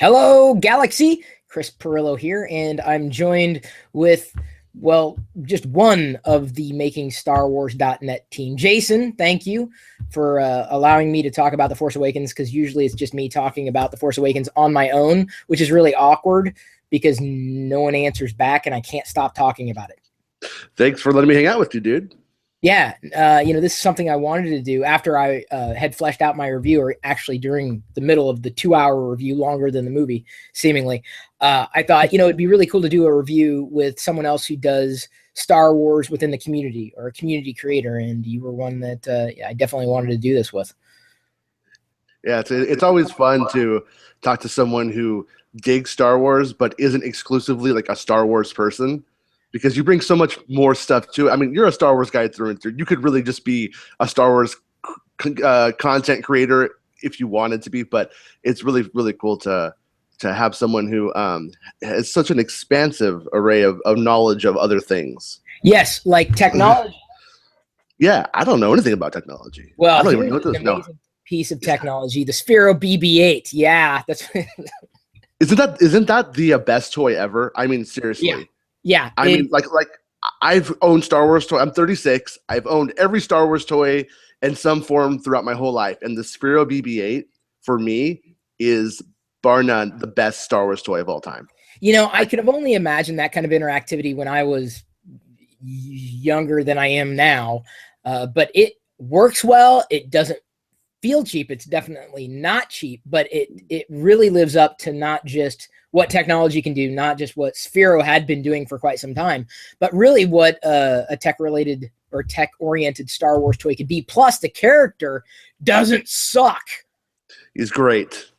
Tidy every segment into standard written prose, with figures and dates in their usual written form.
Hello, Galaxy. Chris Pirillo here, and I'm joined with, well, just one of the Making Star Wars.net team. Jason, thank you for allowing me to talk about The Force Awakens, because usually it's just me talking about The Force Awakens on my own, which is really awkward because no one answers back, and I can't stop talking about it. Thanks for letting me hang out with you, dude. Yeah, this is something I wanted to do after I had fleshed out my review, or actually during the middle of the 2-hour review, longer than the movie, seemingly. I thought, it'd be really cool to do a review with someone else who does Star Wars within the community, or a community creator, and you were one that I definitely wanted to do this with. Yeah, it's always fun to talk to someone who digs Star Wars but isn't exclusively like a Star Wars person, because you bring so much more stuff to it. I mean, you're a Star Wars guy through and through. You could really just be a Star Wars content creator if you wanted to be, but it's really, really cool to have someone who has such an expansive array of knowledge of other things. Yes, like technology. Yeah, I don't know anything about technology. Well, I don't even know what this is. Amazing piece of technology, the Sphero BB-8. Yeah, that's. Isn't that the best toy ever? I mean, seriously. Yeah. Yeah, I mean, like I've owned Star Wars toy. I'm 36. I've owned every Star Wars toy in some form throughout my whole life, and the Sphero BB-8 for me is bar none the best Star Wars toy of all time. I could have only imagined that kind of interactivity when I was younger than I am now, but it works well. It doesn't feel cheap. It's definitely not cheap, but it really lives up to not just what technology can do, not just what Sphero had been doing for quite some time, but really what a tech-related or tech-oriented Star Wars toy could be. Plus, the character doesn't suck. He's great.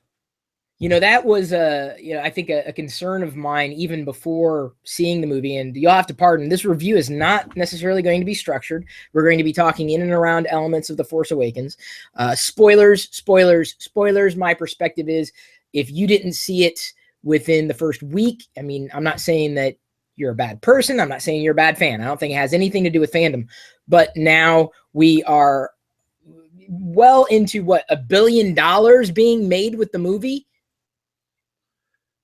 That was, I think a concern of mine even before seeing the movie, and you'll have to pardon, this review is not necessarily going to be structured. We're going to be talking in and around elements of The Force Awakens. Spoilers. My perspective is, if you didn't see it within the first week, I mean, I'm not saying that you're a bad person. I'm not saying you're a bad fan. I don't think it has anything to do with fandom. But now we are well into, what, $1 billion being made with the movie?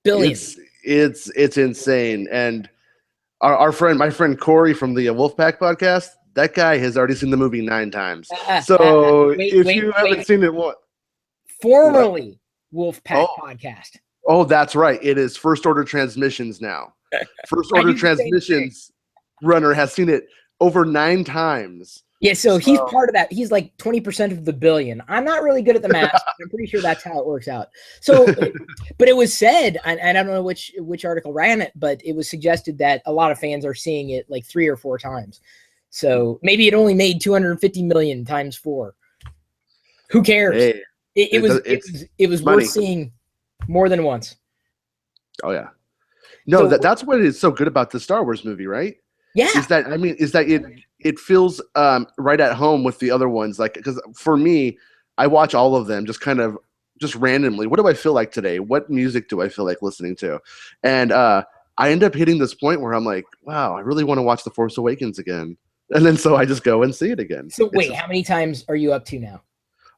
Billion. It's insane. And my friend Corey from the Wolfpack podcast, that guy has already seen the movie 9 times. So if you haven't seen it, what? Formerly Wolfpack podcast. Oh, that's right. It is First Order Transmissions now. First Order Transmissions runner has seen it over 9 times. Yeah, so he's part of that. He's like 20% of the billion. I'm not really good at the math. I'm pretty sure that's how it works out. So, but it was said, and I don't know which article ran it, but it was suggested that a lot of fans are seeing it like 3 or 4 times. So maybe it only made 250 million times 4. Who cares? Hey, it was worth seeing more than once. Oh yeah. No, so, that's what is so good about the Star Wars movie, right? Yeah. Is that it feels right at home with the other ones, like, because for me, I watch all of them just randomly. What do I feel like today? What music do I feel like listening to? And I end up hitting this point where I'm like, wow, I really want to watch The Force Awakens again. And then so I just go and see it again. So wait, how many times are you up to now?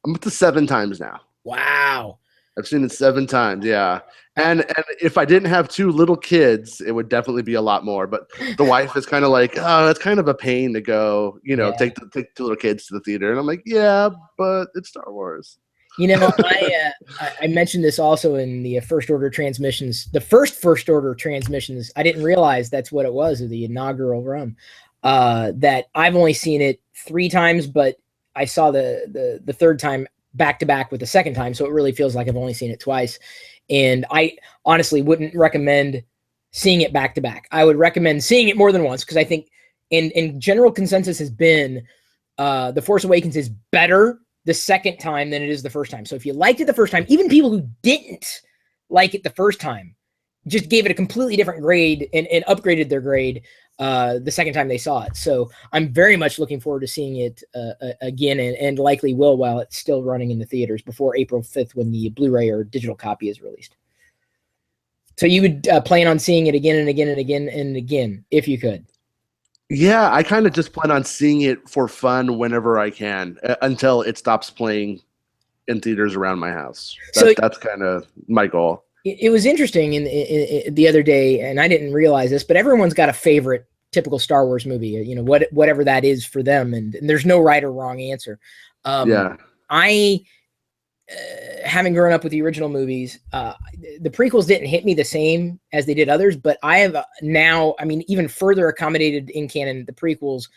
I'm up to 7 times now. Wow. I've seen it 7 times, yeah. And if I didn't have 2 little kids, it would definitely be a lot more. But the wife is kind of like, oh, it's kind of a pain to go, take 2 little kids to the theater. And I'm like, yeah, but it's Star Wars. I mentioned this also in the First Order Transmissions. The First Order Transmissions, I didn't realize that's what it was, the inaugural run. That I've only seen it 3 times, but I saw the 3rd time back to back with the 2nd time, so it really feels like I've only seen it twice. And I honestly wouldn't recommend seeing it back to back. I would recommend seeing it more than once, because I think in general consensus has been The Force Awakens is better the 2nd time than it is the 1st time. So if you liked it the 1st time, even people who didn't like it the 1st time just gave it a completely different grade and upgraded their grade the 2nd time they saw it. So I'm very much looking forward to seeing it again, and likely will while it's still running in the theaters before April 5th when the Blu-ray or digital copy is released. So you would plan on seeing it again and again and again and again if you could? Yeah, I kind of just plan on seeing it for fun whenever I can until it stops playing in theaters around my house. That's kind of my goal. it was interesting in the other day, and I didn't realize this, but everyone's got a favorite typical Star Wars movie, you know, whatever that is for them, and there's no right or wrong answer. Yeah. I, having grown up with the original movies, the prequels didn't hit me the same as they did others, but I have now, I mean, even further accommodated in canon the prequels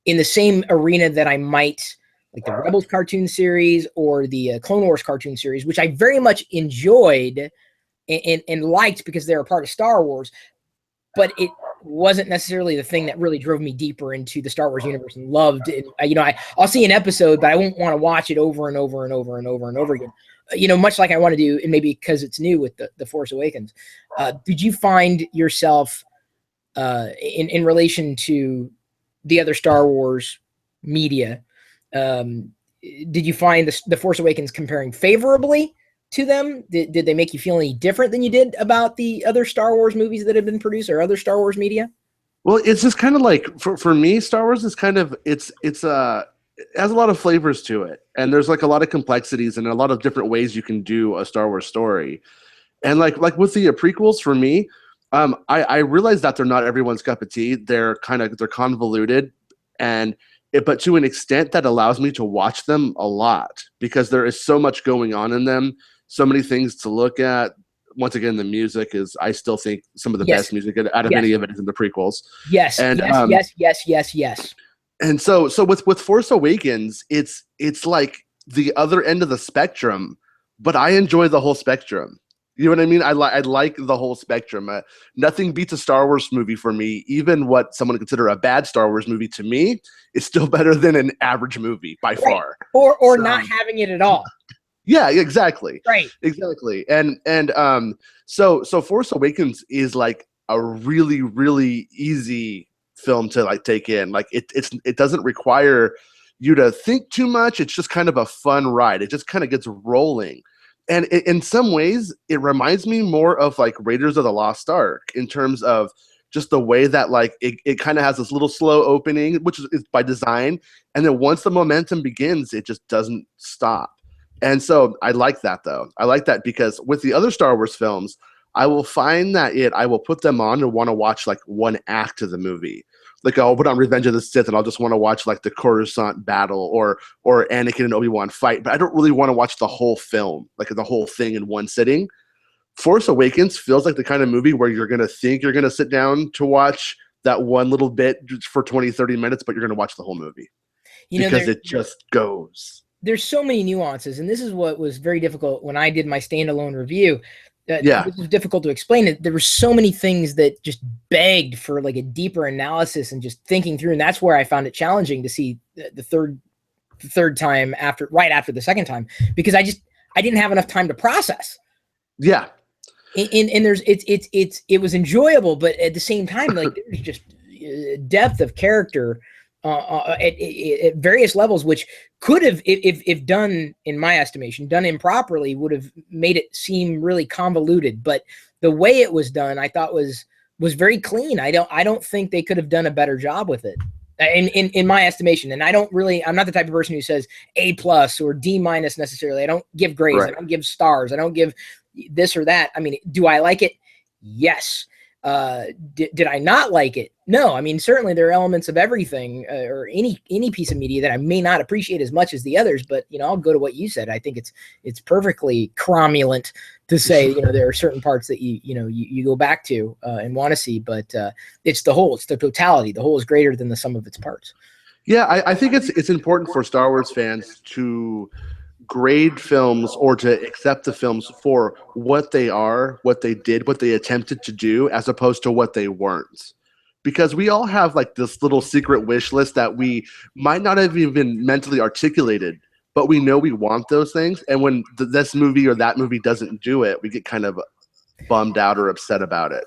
in the same arena that I might like the Rebels cartoon series or the Clone Wars cartoon series, which I very much enjoyed and liked because they're a part of Star Wars, but it wasn't necessarily the thing that really drove me deeper into the Star Wars universe and loved it. You know, I'll see an episode, but I won't want to watch it over and over and over and over and over again. You know, much like I want to do, and maybe because it's new with the Force Awakens. Did you find yourself in relation to the other Star Wars media? Did you find the Force Awakens comparing favorably to them? Did they make you feel any different than you did about the other Star Wars movies that have been produced or other Star Wars media? Well, it's just kind of like for me, Star Wars is kind of it has a lot of flavors to it, and there's like a lot of complexities and a lot of different ways you can do a Star Wars story. And like with the prequels, for me, I realize that they're not everyone's cup of tea. They're convoluted, but to an extent that allows me to watch them a lot because there is so much going on in them, so many things to look at. Once again, the music is, I still think, some of the best music out of any of it is in the prequels. Yes, and, yes. And so with Force Awakens, it's like the other end of the spectrum, but I enjoy the whole spectrum. You know what I mean? I like the whole spectrum. Nothing beats a Star Wars movie for me. Even what someone would consider a bad Star Wars movie, to me, is still better than an average movie by far. Or not having it at all. Yeah, exactly. Right. Exactly. And so Force Awakens is like a really, really easy film to like take in. Like it doesn't require you to think too much. It's just kind of a fun ride. It just kind of gets rolling. And in some ways, it reminds me more of like Raiders of the Lost Ark in terms of just the way that like it kind of has this little slow opening, which is by design. And then once the momentum begins, it just doesn't stop. And so I like that, though. I like that because with the other Star Wars films, I will find that I will put them on and want to watch like one act of the movie. Like I'll put on Revenge of the Sith and I'll just want to watch like the Coruscant battle or Anakin and Obi-Wan fight, but I don't really want to watch the whole film, like the whole thing in one sitting. Force Awakens feels like the kind of movie where you're going to think you're going to sit down to watch that one little bit for 20, 30 minutes, but you're going to watch the whole movie because it just goes. There's so many nuances, and this is what was very difficult when I did my standalone review. This was difficult to explain. There were so many things that just begged for like a deeper analysis and just thinking through, and that's where I found it challenging to see the third time right after the second time, because I didn't have enough time to process. Yeah. And it was enjoyable, but at the same time, like there's just depth of character at various levels, which could have, if done, in my estimation, done improperly, would have made it seem really convoluted. But the way it was done, I thought was very clean. I don't think they could have done a better job with it, in my estimation. And I'm not the type of person who says A+ or D- necessarily. I don't give grades. Right. I don't give stars. I don't give this or that. I mean, do I like it? Yes. Did I not like it? No. I mean, certainly there are elements of everything or any piece of media that I may not appreciate as much as the others, but I'll go to what you said. I think it's perfectly cromulent to say, there are certain parts that you go back to and want to see, but it's the whole, it's the totality. The whole is greater than the sum of its parts. Yeah, I think it's important for Star Wars fans to grade films or to accept the films for what they are, what they did, what they attempted to do, as opposed to what they weren't. Because we all have like this little secret wish list that we might not have even mentally articulated, but we know we want those things. And when this movie or that movie doesn't do it, we get kind of bummed out or upset about it.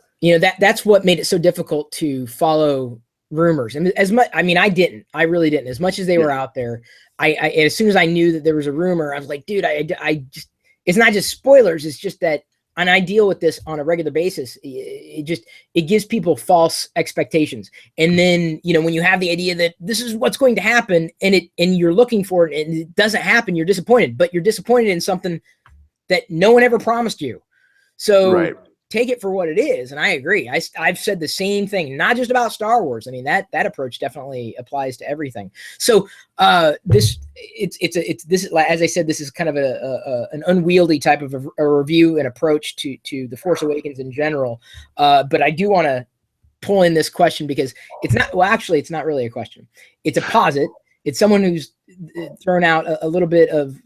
That's what made it so difficult to follow rumors. And as much, I really didn't. As much as they were out there, I as soon as I knew that there was a rumor, I was like, dude, I just, it's not just spoilers. It's just that, and I deal with this on a regular basis. It gives people false expectations. And then, when you have the idea that this is what's going to happen and you're looking for it and it doesn't happen, you're disappointed, but you're disappointed in something that no one ever promised you. So Right. take it for what it is. And I agree. I've said the same thing, not just about Star Wars. I mean, that approach definitely applies to everything. So this, as I said, this is kind of an unwieldy type of a review and approach to The Force Awakens in general. But I do want to pull in this question because it's not, well, actually, it's not really a question. It's a posit. It's someone who's thrown out a little bit of,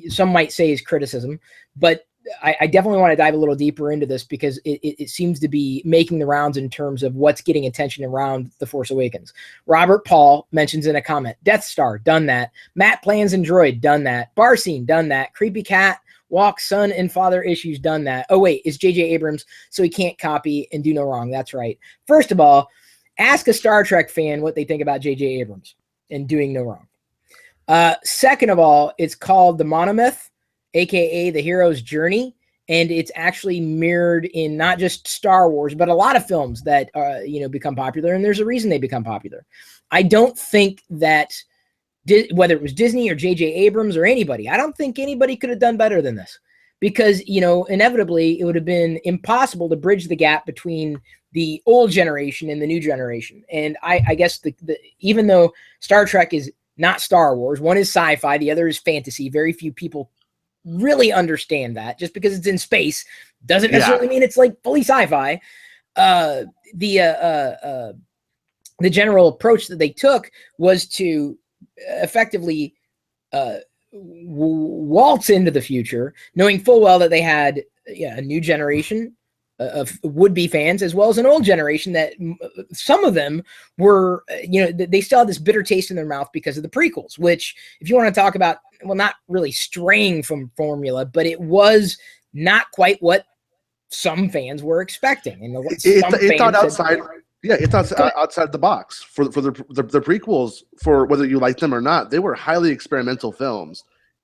some might say is criticism, but I definitely want to dive a little deeper into this because it seems to be making the rounds in terms of what's getting attention around The Force Awakens. Robert Paul mentions in a comment, Death Star, done that. Matt Plans and Droid, done that. Bar Scene, done that. Creepy Cat, Walk, Son and Father Issues, done that. Oh, wait, it's J.J. Abrams, so he can't copy and do no wrong. That's right. First of all, ask a Star Trek fan what they think about J.J. Abrams and doing no wrong. Second of all, it's called The Monomyth, aka The Hero's Journey, and it's actually mirrored in not just Star Wars, but a lot of films that become popular, and there's a reason they become popular. I don't think that whether it was Disney or J.J. Abrams or anybody, I don't think anybody could have done better than this because, inevitably it would have been impossible to bridge the gap between the old generation and the new generation. And I guess even though Star Trek is not Star Wars, one is sci-fi, the other is fantasy. Very few people really understand that. Just because it's in space doesn't necessarily mean it's like fully sci-fi. The general approach that they took was to effectively waltz into the future, knowing full well that they had a new generation of would-be fans as well as an old generation that some of them were, they still had this bitter taste in their mouth because of the prequels, which if you want to talk about, well, not really straying from formula, but it was not quite what some fans were expecting. And it thought outside. Yeah, it's outside the box for the prequels. For whether you like them or not, they were highly experimental films,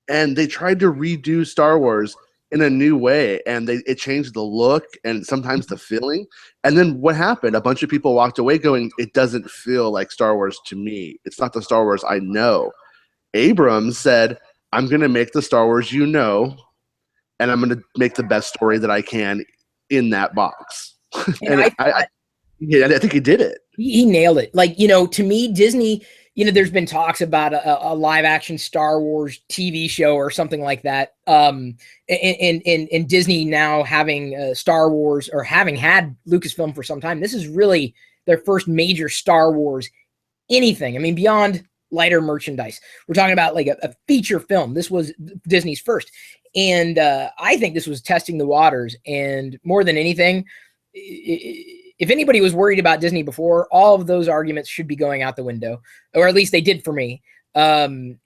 and they tried to redo Star Wars in a new way, and it changed the look and sometimes the feeling. And then what happened? A bunch of people walked away going, "It doesn't feel like Star Wars to me. It's not the Star Wars I know." Abrams said, "I'm going to make the Star Wars you know, and I'm going to make the best story that I can in that box." And I think he did it. He nailed it. Like, to me, Disney, there's been talks about a live action Star Wars TV show or something like that. And Disney now having Star Wars or having had Lucasfilm for some time, this is really their first major Star Wars anything. I mean, beyond lighter merchandise. We're talking about like a feature film. This was Disney's first. And I think this was testing the waters. And more than anything, if anybody was worried about Disney before, all of those arguments should be going out the window, or at least they did for me. And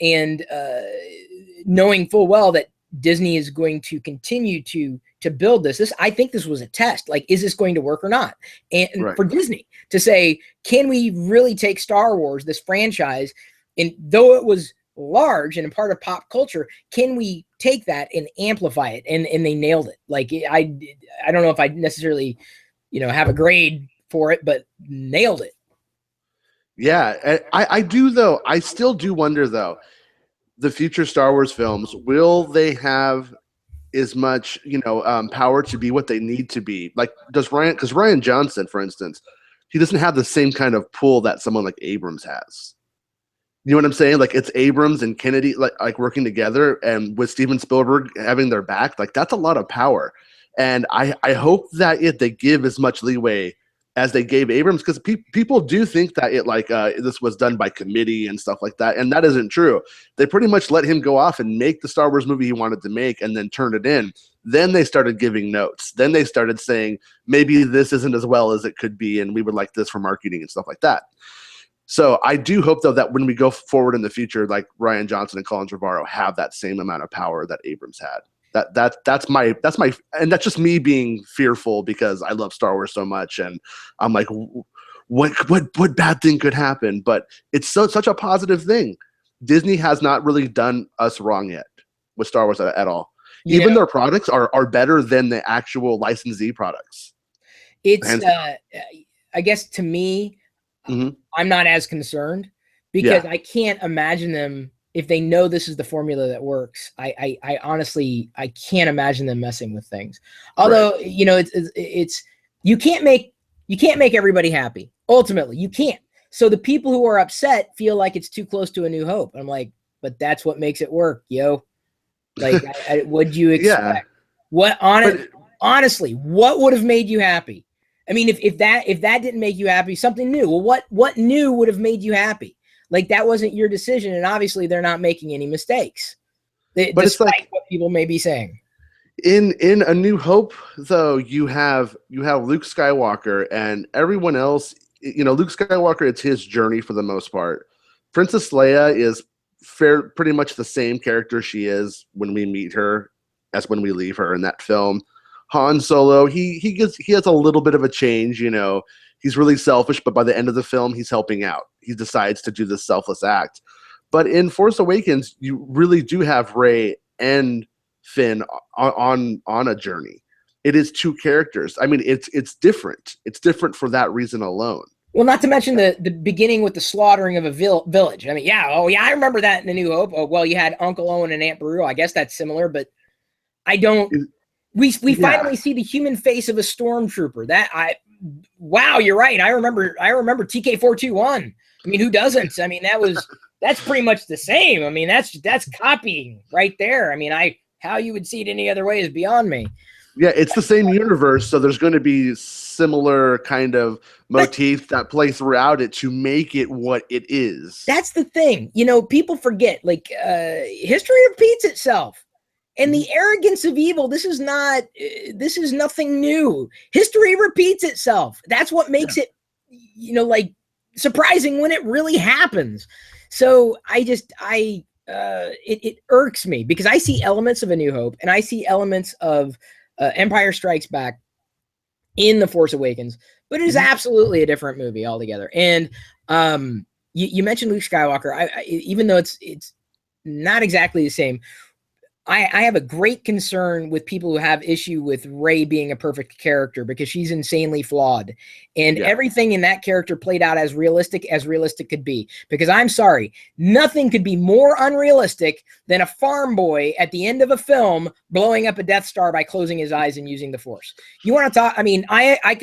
knowing full well that Disney is going to continue to build this, I think this was a test. Like, is this going to work or not? And for Disney to say, can we really take Star Wars, this franchise, and though it was large and a part of pop culture, can we take that and amplify it? And they nailed it. Like, I don't know if I necessarily have a grade for it, but nailed it. Yeah, I do though. I still do wonder though, the future Star Wars films, will they have as much, power to be what they need to be? Like, because Ryan Johnson, for instance, he doesn't have the same kind of pull that someone like Abrams has. You know what I'm saying? Like, it's Abrams and Kennedy like working together, and with Steven Spielberg having their back, like that's a lot of power. And I hope that they give as much leeway as they gave Abrams, because people do think that this was done by committee and stuff like that, and that isn't true. They pretty much let him go off and make the Star Wars movie he wanted to make, and then turn it in. Then they started giving notes. Then they started saying, maybe this isn't as well as it could be, and we would like this for marketing and stuff like that. So I do hope, though, that when we go forward in the future, like Ryan Johnson and Colin Trevorrow have that same amount of power that Abrams had. That's my and that's just me being fearful because I love Star Wars so much, and I'm like, what bad thing could happen? But it's such a positive thing. Disney has not really done us wrong yet with Star Wars at all. Even their products are better than the actual licensee products. It's I guess to me, I'm not as concerned because I can't imagine them if they know this is the formula that works, I honestly, I can't imagine them messing with things. Although, right. You know, it's you can't make everybody happy. Ultimately, you can't. So the people who are upset feel like it's too close to A New Hope. I'm like, but that's what makes it work, yo. Like, what'd you expect? Yeah. What honestly, what would have made you happy? I mean, if that didn't make you happy, something new. Well, what new would have made you happy? Like, that wasn't your decision, and obviously they're not making any mistakes. But it's like what people may be saying. In A New Hope, though, you have Luke Skywalker and everyone else. You know, Luke Skywalker, it's his journey for the most part. Princess Leia is pretty much the same character she is when we meet her as when we leave her in that film. Han Solo, he has a little bit of a change, you know. He's really selfish, but by the end of the film, he's helping out. He decides to do this selfless act. But in Force Awakens, you really do have Rey and Finn on a journey. It is two characters. I mean, it's different. It's different for that reason alone. Well, not to mention the beginning with the slaughtering of a village. I mean, yeah, I remember that in A New Hope. Oh, well, you had Uncle Owen and Aunt Beru. I guess that's similar, but I don't. We finally see the human face of a stormtrooper. Wow, you're right. I remember TK421. I mean, who doesn't? I mean, that's pretty much the same. I mean, that's copying right there. I mean, how you would see it any other way is beyond me. Yeah, it's the same universe, so there's going to be similar kind of motifs that play throughout it to make it what it is. That's the thing. You know, people forget, like, history repeats itself. And the arrogance of evil, this is nothing new. History repeats itself. That's what makes it, you know, like, surprising when it really happens. So it irks me because I see elements of A New Hope and I see elements of Empire Strikes Back in The Force Awakens, but it is absolutely a different movie altogether. And you mentioned Luke Skywalker. Even though it's not exactly the same, I have a great concern with people who have issue with Rey being a perfect character because she's insanely flawed. And everything in that character played out as realistic could be. Because I'm sorry, nothing could be more unrealistic than a farm boy at the end of a film blowing up a Death Star by closing his eyes and using the Force. You want to talk? I mean, I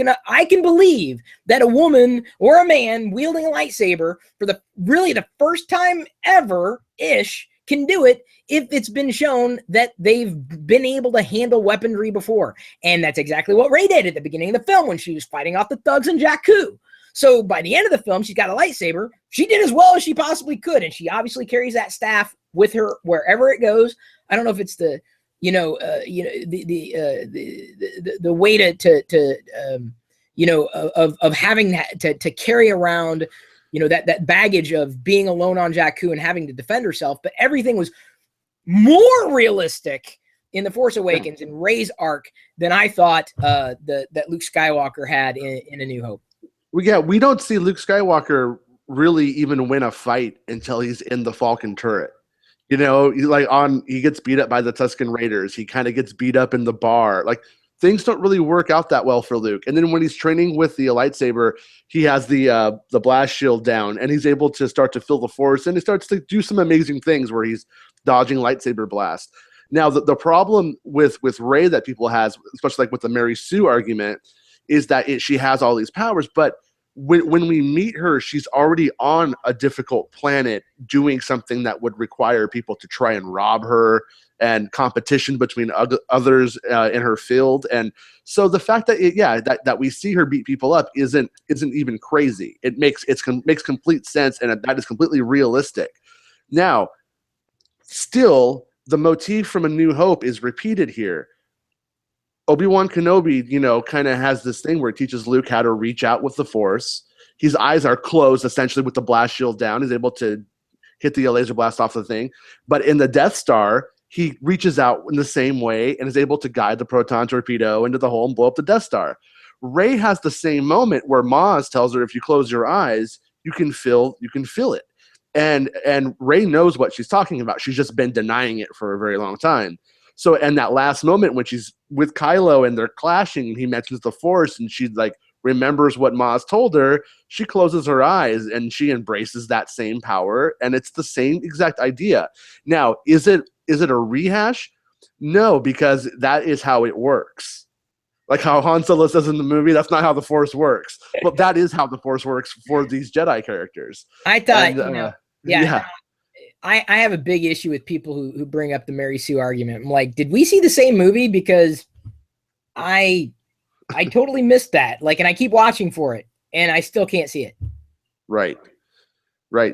can believe that a woman or a man wielding a lightsaber for the first time ever-ish can do it if it's been shown that they've been able to handle weaponry before. And that's exactly what Rey did at the beginning of the film when she was fighting off the thugs in Jakku. So by the end of the film, she's got a lightsaber. She did as well as she possibly could. And she obviously carries that staff with her wherever it goes. I don't know if it's the way of having that to carry around, you know, that baggage of being alone on Jakku and having to defend herself. But everything was more realistic in The Force Awakens and Rey's arc than I thought that Luke Skywalker had in A New Hope. We don't see Luke Skywalker really even win a fight until he's in the Falcon turret. You know, he gets beat up by the Tusken Raiders. He kind of gets beat up in the bar. Like, things don't really work out that well for Luke. And then when he's training with the lightsaber, he has the blast shield down, and he's able to start to feel the Force, and he starts to do some amazing things where he's dodging lightsaber blast. Now, the problem with Rey that people has, especially like with the Mary Sue argument, is that she has all these powers, but when we meet her, she's already on a difficult planet doing something that would require people to try and rob her, and competition between others in her field. And so the fact that that we see her beat people up isn't even crazy. It makes complete sense, and that is completely realistic. Now, still, the motif from A New Hope is repeated here. Obi-Wan Kenobi, you know, kind of has this thing where it teaches Luke how to reach out with the Force. His eyes are closed, essentially, with the blast shield down. He's able to hit the laser blast off the thing. But in the Death Star, he reaches out in the same way and is able to guide the proton torpedo into the hole and blow up the Death Star. Rey has the same moment where Maz tells her, if you close your eyes, you can feel it. And Rey knows what she's talking about. She's just been denying it for a very long time. So, and that last moment when she's with Kylo and they're clashing, and he mentions the Force, and she like remembers what Maz told her, she closes her eyes and she embraces that same power, and it's the same exact idea. Now, is it a rehash? No, because that is how it works. Like how Han Solo says in the movie, that's not how the Force works. But that is how the Force works for these Jedi characters. I thought, I have a big issue with people who bring up the Mary Sue argument. I'm like, did we see the same movie? Because I totally missed that. Like, and I keep watching for it, and I still can't see it. Right.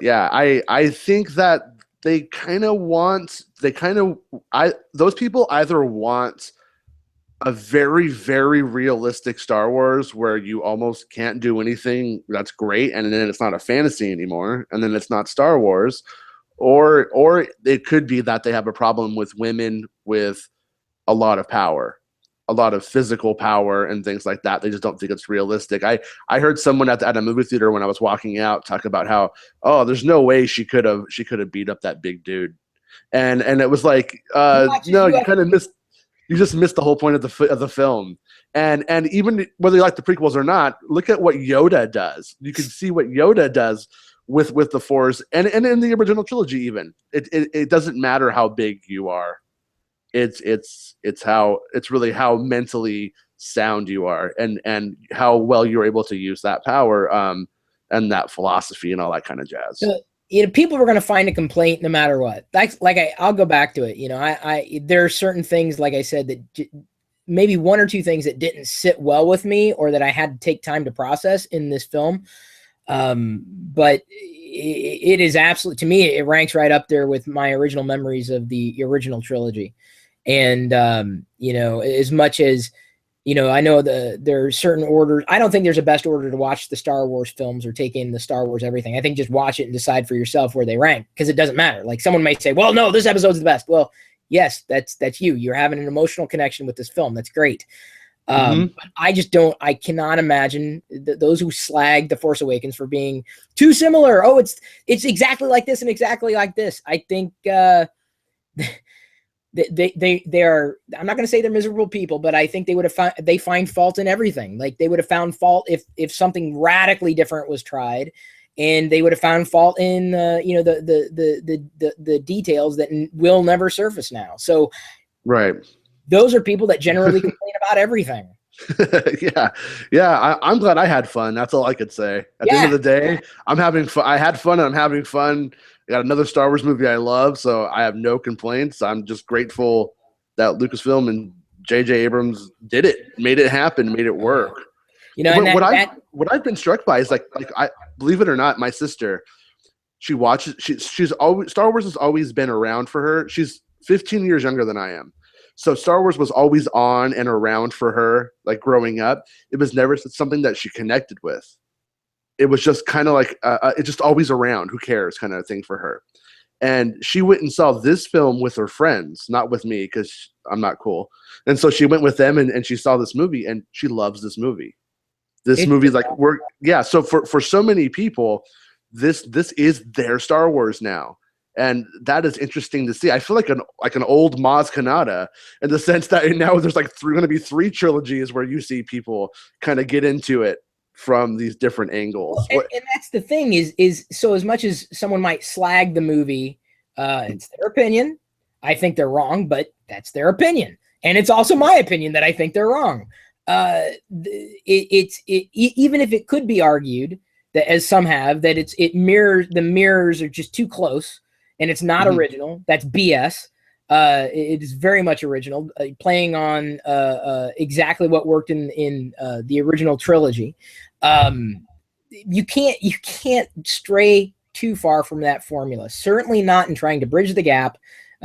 Yeah. I think that those people either want a very, very realistic Star Wars where you almost can't do anything that's great, and then it's not a fantasy anymore, and then it's not Star Wars, or it could be that they have a problem with women with a lot of power, a lot of physical power and things like that. They just don't think it's realistic. I heard someone at a movie theater when I was walking out talk about how, oh, there's no way she could have beat up that big dude, and it was like, no, you just missed the whole point of the film. And even whether you like the prequels or not, look at what Yoda does. You can see what Yoda does with the Force, and in the original trilogy even. It doesn't matter how big you are. It's really how mentally sound you are, and how well you're able to use that power, and that philosophy and all that kind of jazz. So, people were going to find a complaint no matter what. I'll go back to it. There are certain things, like I said, that maybe one or two things that didn't sit well with me, or that I had to take time to process in this film. But it is absolutely, to me, it ranks right up there with my original memories of the original trilogy. And, as much as, I know there are certain orders. I don't think there's a best order to watch the Star Wars films or take in the Star Wars everything. I think just watch it and decide for yourself where they rank, because it doesn't matter. Like, someone might say, well, no, this episode's the best. Well, yes, that's you. You're having an emotional connection with this film. That's great. But I cannot imagine those who slag The Force Awakens for being too similar. Oh, it's exactly like this and exactly like this. I think, they are, I'm not going to say they're miserable people, but I think they find fault in everything. Like, they would have found fault if something radically different was tried, and they would have found fault in the details that will never surface now. So right, those are people that generally complain about everything. Yeah. I'm glad I had fun. That's all I could say. At the end of the day, I'm having fun. I had fun, and I'm having fun. I got another Star Wars movie I love, so I have no complaints. I'm just grateful that Lucasfilm and J.J. Abrams did it, made it happen, made it work. What I've been struck by is like I believe it or not, my sister, she's always, Star Wars has always been around for her. She's 15 years younger than I am. So Star Wars was always on and around for her, like growing up. It was never something that she connected with. It was just kind of like, it's just always around. Who cares kind of thing for her. And she went and saw this film with her friends, not with me, because I'm not cool. And so she went with them, and she saw this movie, and she loves this movie. This movie, like, so for so many people, this is their Star Wars now. And that is interesting to see. I feel like an old Maz Kanata, in the sense that now there's like going to be 3 trilogies where you see people kind of get into it from these different angles. Well, and that's the thing is so as much as someone might slag the movie, it's their opinion. I think they're wrong, but that's their opinion. And it's also my opinion that I think they're wrong. Even if it could be argued that, as some have, that the mirrors are just too close and it's not original, that's BS. It is very much original, playing on exactly what worked in the original trilogy. You can't stray too far from that formula. Certainly not in trying to bridge the gap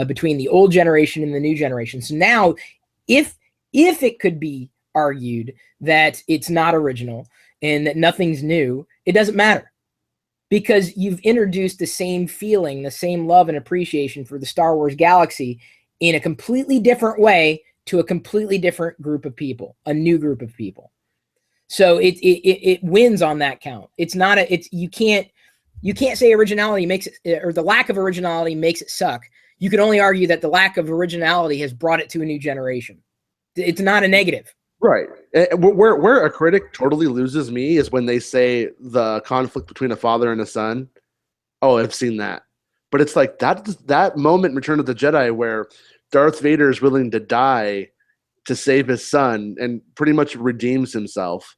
between the old generation and the new generation. So now, if it could be argued that it's not original and that nothing's new, it doesn't matter, because you've introduced the same feeling, the same love and appreciation for the Star Wars galaxy in a completely different way to a completely different group of people, a new group of people. So it wins on that count. It's not you can't say originality makes it, or the lack of originality makes it suck. You can only argue that the lack of originality has brought it to a new generation. It's not a negative. Right. And where a critic totally loses me is when they say the conflict between a father and a son. Oh, I've seen that. But it's like that moment in Return of the Jedi where Darth Vader is willing to die to save his son and pretty much redeems himself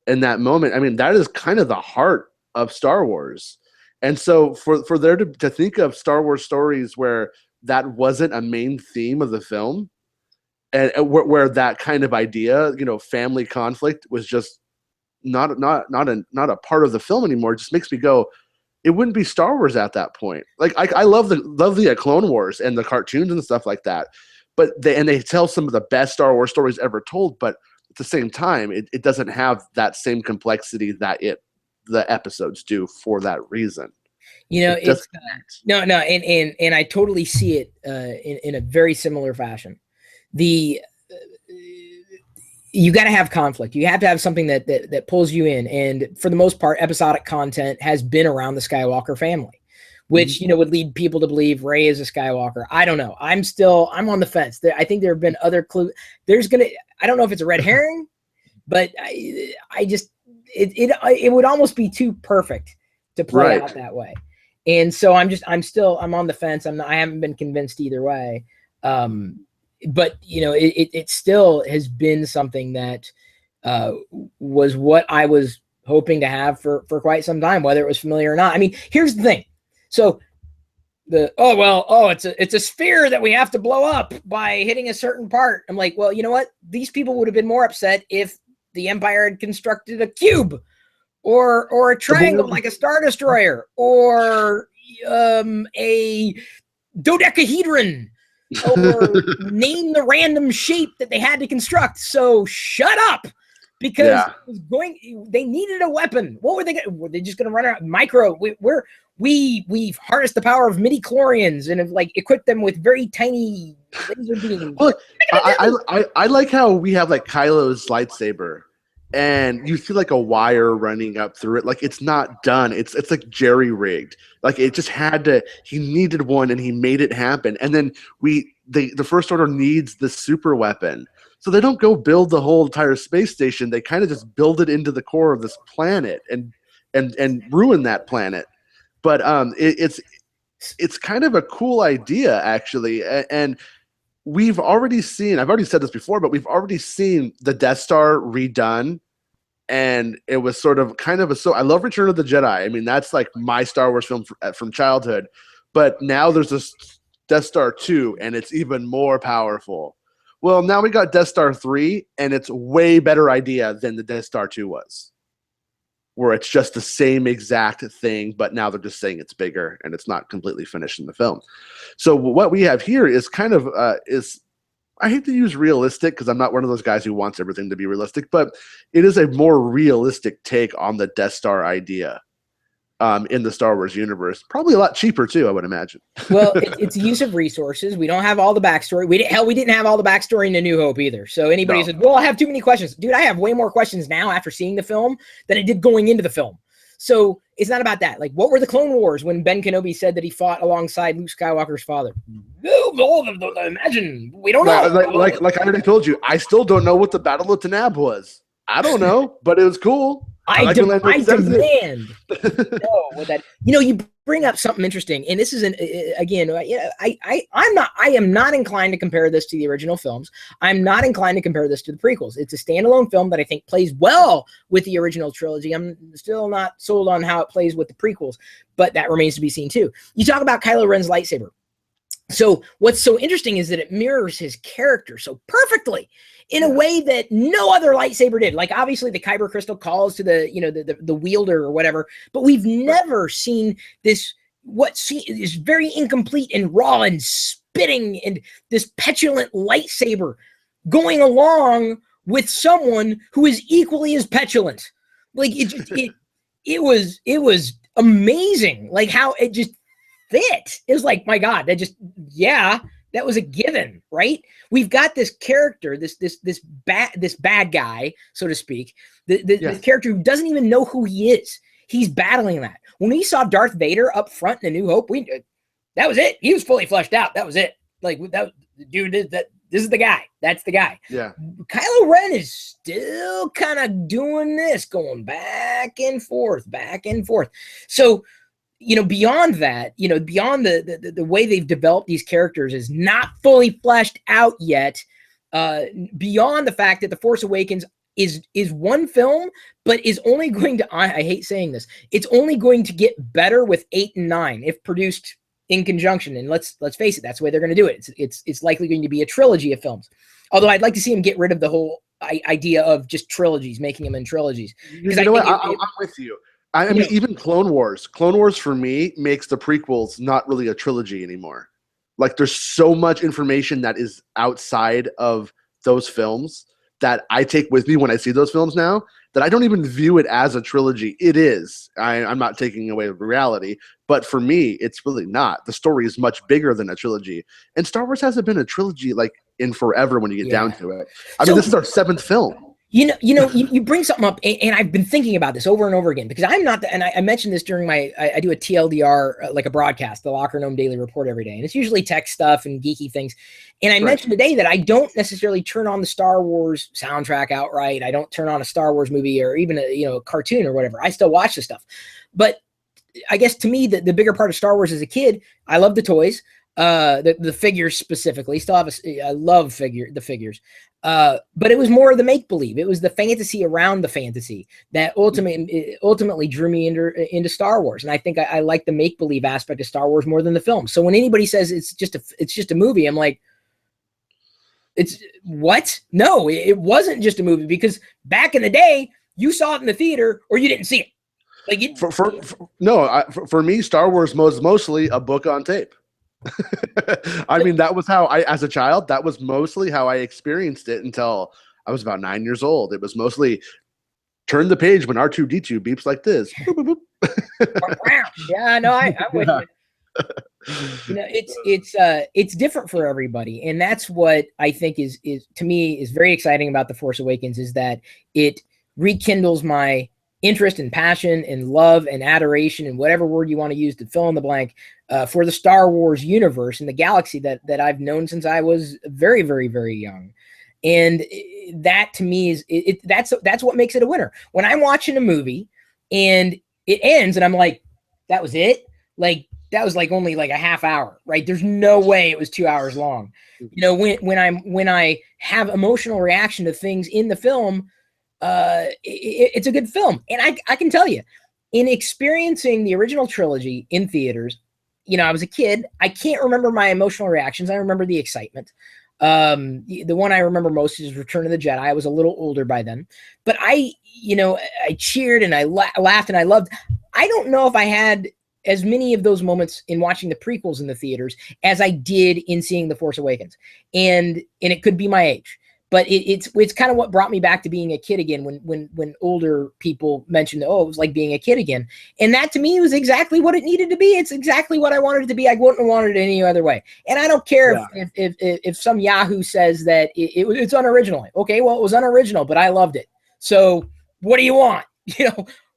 in that moment. I mean, that is kind of the heart of Star Wars. And so for there to think of Star Wars stories where that wasn't a main theme of the film, and where that kind of idea, family conflict was just not a part of the film anymore, just makes me go, it wouldn't be Star Wars at that point. Like I love the Clone Wars and the cartoons and stuff like that, but they tell some of the best Star Wars stories ever told. But at the same time, it doesn't have that same complexity that the episodes do for that reason. It's no, and I totally see it in a very similar fashion. You got to have conflict. You have to have something that pulls you in. And for the most part, episodic content has been around the Skywalker family, which, would lead people to believe Rey is a Skywalker. I don't know. I'm on the fence. I think there have been other clues. I don't know if it's a red herring, but it would almost be too perfect to play out that way. And so I'm on the fence. I haven't been convinced either way. But it still has been something that was what I was hoping to have for quite some time, whether it was familiar or not. I mean, here's the thing. So it's a sphere that we have to blow up by hitting a certain part. I'm like, well, you know what? These people would have been more upset if the Empire had constructed a cube or a triangle like a Star Destroyer or a dodecahedron. Or name the random shape that they had to construct. So shut up, because they needed a weapon. What were they? Were they just going to run out micro? We've harnessed the power of midi-chlorians and have equipped them with very tiny laser beams. Well, I like how we have Kylo's lightsaber, and you see a wire running up through it. It's not done. It's jerry rigged. It just had to. He needed one, and he made it happen. And then the First Order needs the super weapon, so they don't go build the whole entire space station. They kind of just build it into the core of this planet and ruin that planet. But it's kind of a cool idea, actually, and I've already said this before, but we've already seen the Death Star redone, and it was sort of I love Return of the Jedi. I mean, that's my Star Wars film from childhood, but now there's this Death Star 2, and it's even more powerful. Well, now we got Death Star 3, and it's way better idea than the Death Star 2 was, where it's just the same exact thing, but now they're just saying it's bigger and it's not completely finished in the film. So what we have here is kind of I hate to use realistic because I'm not one of those guys who wants everything to be realistic, but it is a more realistic take on the Death Star idea in the Star Wars universe. Probably a lot cheaper too, I would imagine. Well, it's use of resources. We don't have all the backstory. We didn't have all the backstory in A New Hope either. So anybody said, well, I have too many questions. Dude, I have way more questions now after seeing the film than I did going into the film. So it's not about that. What were the Clone Wars when Ben Kenobi said that he fought alongside Luke Skywalker's father? Imagine. We don't know. Like I already told you, I still don't know what the Battle of Tanab was. I don't know, but it was cool. I demand know what that. You bring up something interesting, and this is I am not inclined to compare this to the original films. I'm not inclined to compare this to the prequels. It's a standalone film that I think plays well with the original trilogy. I'm still not sold on how it plays with the prequels, but that remains to be seen too. You talk about Kylo Ren's lightsaber. So what's so interesting is that it mirrors his character so perfectly in a way that no other lightsaber did. Obviously the kyber crystal calls to the wielder or whatever, but we've never seen this, is very incomplete and raw and spitting and this petulant lightsaber going along with someone who is equally as petulant. It was amazing. How it just fit. It was my God, that was a given, right? We've got this character, this bad guy, so to speak, this character who doesn't even know who he is. He's battling that. When we saw Darth Vader up front in A New Hope, that was it. He was fully fleshed out. That was it. That dude, This is the guy. That's the guy. Yeah. Kylo Ren is still kind of doing this, going back and forth, back and forth. So, beyond that, beyond the way they've developed these characters is not fully fleshed out yet. Beyond the fact that The Force Awakens is one film, but is only going to, I hate saying this, it's only going to get better with 8 and 9 if produced in conjunction. And let's face it, that's the way they're going to do it. It's likely going to be a trilogy of films. Although I'd like to see them get rid of the whole idea of just trilogies, making them in trilogies. You know what? I'm with you. I mean, even Clone Wars for me makes the prequels not really a trilogy anymore. Like, there's so much information that is outside of those films that I take with me when I see those films now, that I don't even view it as a trilogy. It is. I'm not taking away reality, but for me, it's really not. The story is much bigger than a trilogy. And Star Wars hasn't been a trilogy like in forever when you get down to it. I mean, this is our 7th film. You bring something up, and I've been thinking about this over and over again, because I'm not, and I mentioned this during I do a TLDR, like a broadcast, the LockerGnome Daily Report every day. And it's usually tech stuff and geeky things. And I mentioned today that I don't necessarily turn on the Star Wars soundtrack outright. I don't turn on a Star Wars movie or even a cartoon or whatever. I still watch the stuff. But I guess to me, the bigger part of Star Wars as a kid, I love the toys. The figures specifically. Still have I love the figures. But it was more of the make-believe. It was the fantasy around the fantasy that ultimately drew me into Star Wars. And I think I like the make-believe aspect of Star Wars more than the film. So when anybody says it's just a movie, I'm like, it's what? No, it wasn't just a movie, because back in the day, you saw it in the theater or you didn't see it. Like for me, Star Wars was mostly a book on tape. I mean, that was how as a child, that was mostly how I experienced it until I was about 9 years old. It was mostly turn the page when R2-D2 beeps like this. Boop, boop, boop. Yeah, no, I'm with you. It's different for everybody, and that's what I think is to me is very exciting about The Force Awakens, is that it rekindles my interest and passion and love and adoration and whatever word you want to use to fill in the blank for the Star Wars universe and the galaxy that I've known since I was very, very, very young. And that to me is that's what makes it a winner. When I'm watching a movie and it ends and I'm like, that was it? Like, that was like only like a half hour, right? There's no way it was 2 hours long. When I have emotional reaction to things in the film, it's a good film. And I can tell you, in experiencing the original trilogy in theaters, I was a kid. I can't remember my emotional reactions. I remember the excitement. The one I remember most is Return of the Jedi. I was a little older by then, but I cheered and I laughed and I loved. I don't know if I had as many of those moments in watching the prequels in the theaters as I did in seeing The Force Awakens. And it could be my age, but it's kind of what brought me back to being a kid again when older people mentioned, it was like being a kid again. And that to me was exactly what it needed to be. It's exactly what I wanted it to be. I wouldn't have wanted it any other way. And I don't care if some Yahoo says that it's unoriginal. Okay, well, it was unoriginal, but I loved it. So what do you want?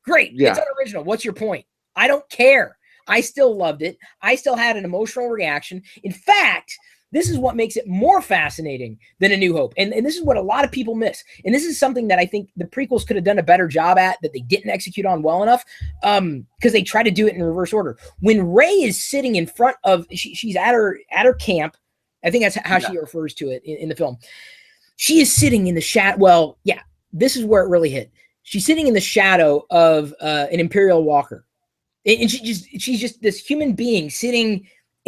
Great. Yeah. It's unoriginal. What's your point? I don't care. I still loved it. I still had an emotional reaction. In fact, this is what makes it more fascinating than A New Hope. And this is what a lot of people miss. And this is something that I think the prequels could have done a better job at, that they didn't execute on well enough, because they tried to do it in reverse order. When Rey is sitting in front of, she's at her camp. I think that's how she refers to it in the film. She is sitting in the shadow. Well, yeah, this is where it really hit. She's sitting in the shadow of an Imperial walker. And she's just this human being sitting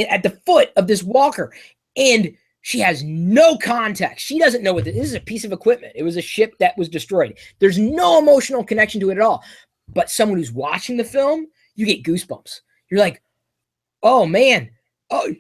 at the foot of this walker. And she has no context. She doesn't know what this is. A piece of equipment. It was a ship that was destroyed. There's no emotional connection to it at all. But someone who's watching the film, you get goosebumps. You're like, oh, man. Oh,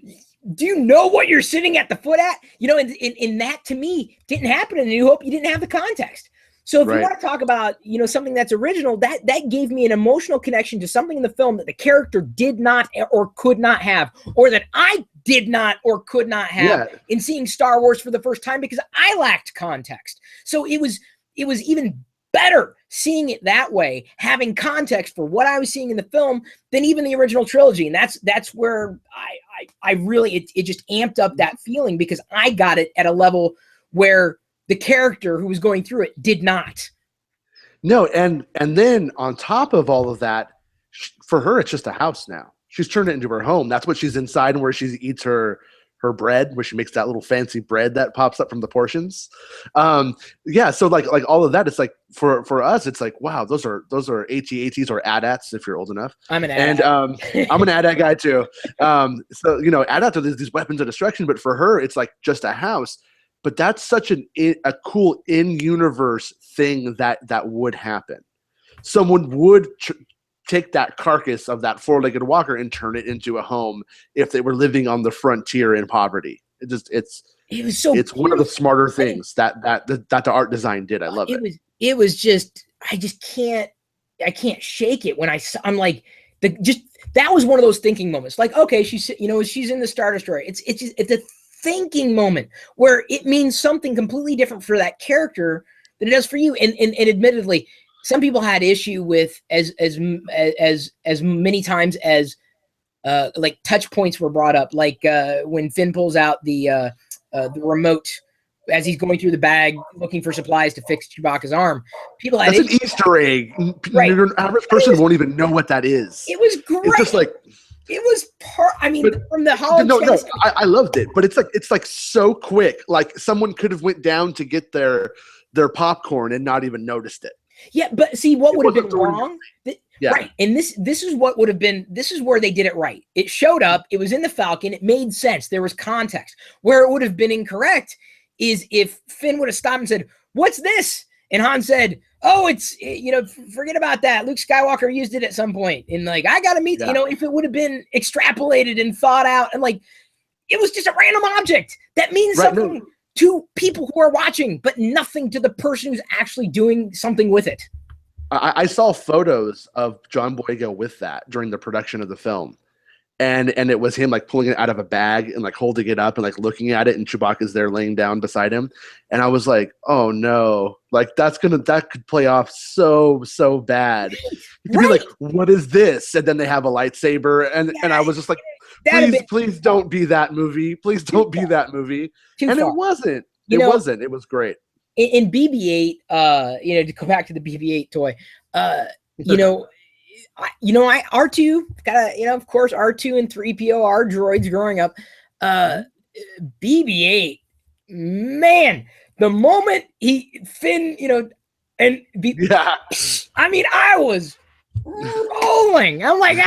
do you know what you're sitting at the foot at? And that to me didn't happen in A New Hope. You didn't have the context. So if you want to talk about, something that's original, that gave me an emotional connection to something in the film that the character did not or could not have, or that I did not or could not have in seeing Star Wars for the first time, because I lacked context. So it was even better seeing it that way, having context for what I was seeing in the film, than even the original trilogy. And that's where I really, it just amped up that feeling because I got it at a level where the character who was going through it did not. No, and then on top of all of that, for her, it's just a house now. She's turned it into her home. That's what she's inside, and where she eats her bread, where she makes that little fancy bread that pops up from the portions. Yeah, so like all of that, it's like for us, it's like, wow, those are AT-ATs or AT-ATs if you're old enough. I'm an AT-AT. And I'm an AT-AT guy too. So you know, AT-ATs are these weapons of destruction, but for her, it's like just a house. But that's such a cool in-universe thing that would happen. Someone would take that carcass of that four-legged walker and turn it into a home if they were living on the frontier in poverty. It's one of the smarter things that the art design did. I love it. It was just, I can't shake it when I'm like, that was one of those thinking moments. Like, okay, she's in the Star Destroyer. It's a thinking moment where it means something completely different for that character than it does for you. And admittedly, some people had issue with as many times as like touch points were brought up, like when Finn pulls out the remote as he's going through the bag looking for supplies to fix Chewbacca's arm. People had an Easter egg. Right. An average person won't even know what that is. It was great. It's just like, it was from the hollow. No, I loved it, but it's like so quick. Like someone could have went down to get their popcorn and not even noticed it. Yeah, but see what would have been wrong. Yeah. Right, and this is what would have been. This is where they did it right. It showed up. It was in the Falcon. It made sense. There was context. Where it would have been incorrect is if Finn would have stopped and said, "What's this?" and Han said, "Oh, it's forget about that. Luke Skywalker used it at some point." And like, I got to meet. Yeah. If it would have been extrapolated and thought out, and like, it was just a random object that means something. No. To people who are watching, but nothing to the person who's actually doing something with it. I saw photos of John Boyega with that during the production of the film. And it was him like pulling it out of a bag and like holding it up and like looking at it, and Chewbacca's there laying down beside him. And I was like, oh no, like that could play off so bad. You could be like, what is this? And then they have a lightsaber, and I was just like, please don't be that movie. Please don't be that movie. And it wasn't. It wasn't. It was great. In BB-8, to go back to the BB-8 toy, R2 got of course, R2 and 3PO are droids growing up. BB-8, man, the moment Finn, I mean, I was rolling. I'm like,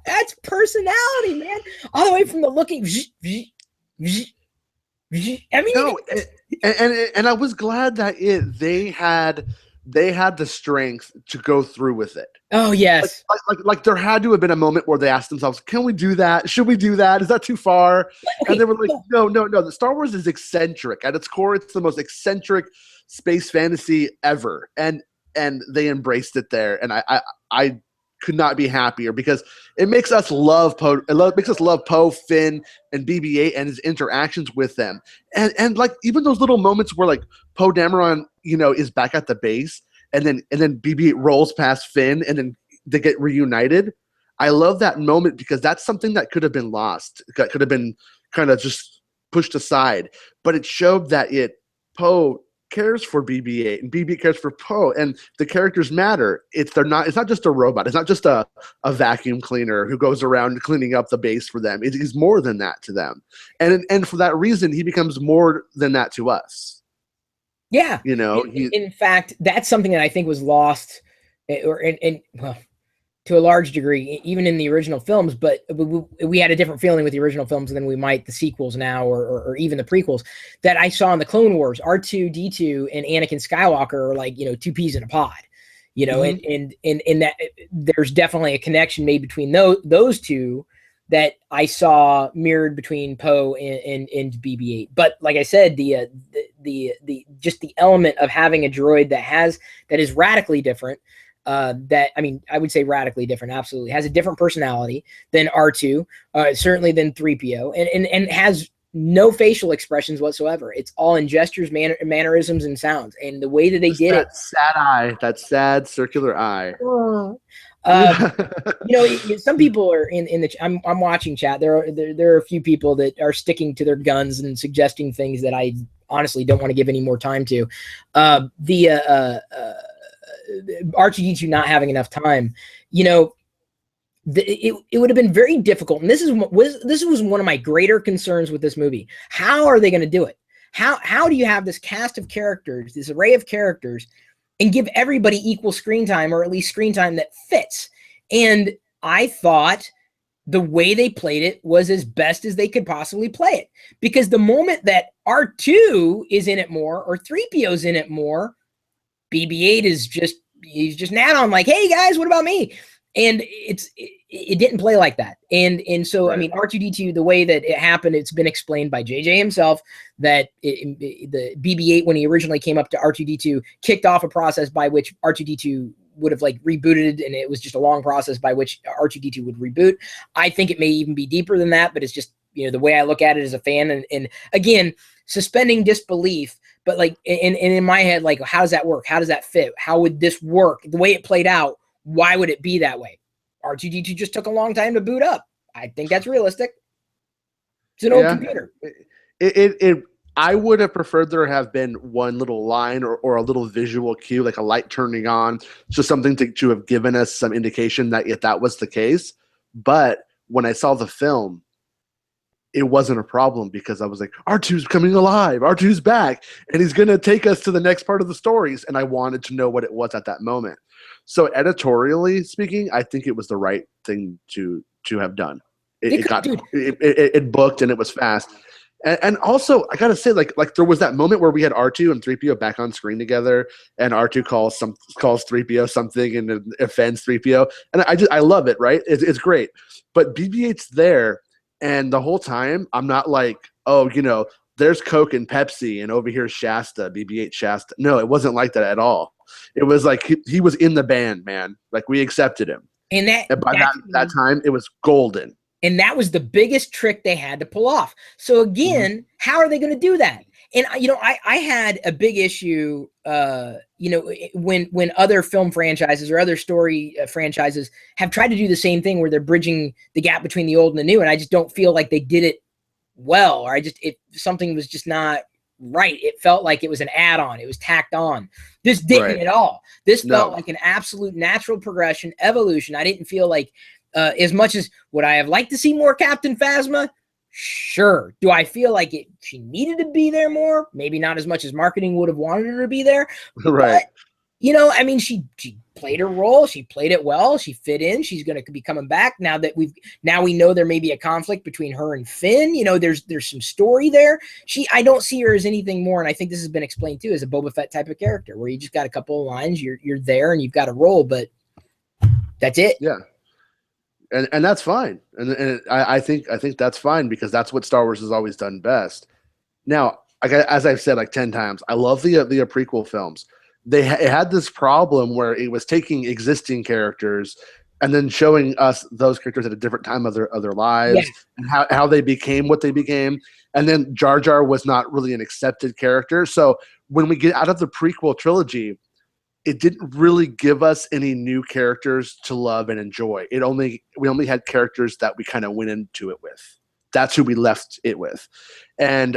that's personality, man. All the way from the looking. I mean, no, and I was glad that they had the strength to go through with it. Oh yes, like there had to have been a moment where they asked themselves, "Can we do that? Should we do that? Is that too far?" Okay, and they were like, "No. The Star Wars is eccentric at its core. It's the most eccentric space fantasy ever," and they embraced it there. And I could not be happier because it makes us love Poe. It makes us love Poe, Finn, and BB-8 and his interactions with them. And like even those little moments where like Poe Dameron, is back at the base, and then BB-8 rolls past Finn, and then they get reunited. I love that moment because that's something that could have been lost. That could have been kind of just pushed aside. But it showed that Poe cares for BB-8 and BB-8 cares for Poe, and the characters matter. It's not just a robot. It's not just a vacuum cleaner who goes around cleaning up the base for them. He's more than that to them, and for that reason, he becomes more than that to us. Yeah, in fact, that's something that I think was lost, to a large degree, even in the original films, but we had a different feeling with the original films than we might the sequels now, or even the prequels that I saw in the Clone Wars. R2-D2 and Anakin Skywalker are like, two peas in a pod, and that there's definitely a connection made between those two that I saw mirrored between Poe and BB-8. But like I said, the just the element of having a droid that is radically different. I would say radically different, absolutely. Has a different personality than R2, certainly than 3PO, and has no facial expressions whatsoever. It's all in gestures, mannerisms, and sounds. And the way that they did it. Sad eye, that sad circular eye. Some people are in the. I'm watching chat. There are a few people that are sticking to their guns and suggesting things that I honestly don't want to give any more time to. R2D2 not having enough time. It would have been very difficult, and this was one of my greater concerns with this movie. How are they going to do it? How do you have this cast of characters, this array of characters, and give everybody equal screen time, or at least screen time that fits? And I thought the way they played it was as best as they could possibly play it, because the moment that R2 is in it more, or 3PO's in it more, BB-8 he's just an add-on, like, hey guys, what about me? And it didn't play like that. And so, right. I mean, R2D2, the way that it happened, it's been explained by JJ himself that the BB-8, when he originally came up to R2D2, kicked off a process by which R2D2 would have like rebooted, and it was just a long process by which R2D2 would reboot. I think it may even be deeper than that, but it's just, the way I look at it as a fan, and again, suspending disbelief, but like, and in my head, like, how does that work? How does that fit? How would this work? The way it played out, why would it be that way? R2D2 just took a long time to boot up. I think that's realistic. It's an old computer. I would have preferred there have been one little line or a little visual cue, like a light turning on, just something to have given us some indication that if that was the case. But when I saw the film, it wasn't a problem, because I was like, R2's coming alive. R2's back, and he's going to take us to the next part of the stories. And I wanted to know what it was at that moment. So editorially speaking, I think it was the right thing to have done. It booked, and it was fast. And also, I gotta say, like there was that moment where we had R2 and 3PO back on screen together, and R2 calls 3PO something and it offends 3PO, and I love it, right? It's great. But BB-8's there, and the whole time I'm not like, oh, there's Coke and Pepsi, and over here's Shasta, BB-8 Shasta. No, it wasn't like that at all. It was like he was in the band, man. Like, we accepted him. And by that time, it was golden. And that was the biggest trick they had to pull off. So again, how are they going to do that? And I had a big issue, when other film franchises or other story franchises have tried to do the same thing, where they're bridging the gap between the old and the new, and I just don't feel like they did it well, or something was just not right. It felt like it was an add-on. It was tacked on. This didn't at all. This felt like an absolute natural progression, evolution. I didn't feel like, as much as would I have liked to see more Captain Phasma? Sure. Do I feel like she needed to be there more? Maybe not as much as marketing would have wanted her to be there. Right. But, I mean, she played her role. She played it well. She fit in. She's going to be coming back now that we know there may be a conflict between her and Finn. There's some story there. I don't see her as anything more, and I think this has been explained too, as a Boba Fett type of character, where you just got a couple of lines, you're there, and you've got a role, but that's it. Yeah. And that's fine, and I think that's fine, because that's what Star Wars has always done best. Now, as I've said like 10 times, I love the prequel films. It had this problem where it was taking existing characters and then showing us those characters at a different time of their lives, and how they became what they became. And then Jar Jar was not really an accepted character. So when we get out of the prequel trilogy, it didn't really give us any new characters to love and enjoy. We only had characters that we kind of went into it with. That's who we left it with. And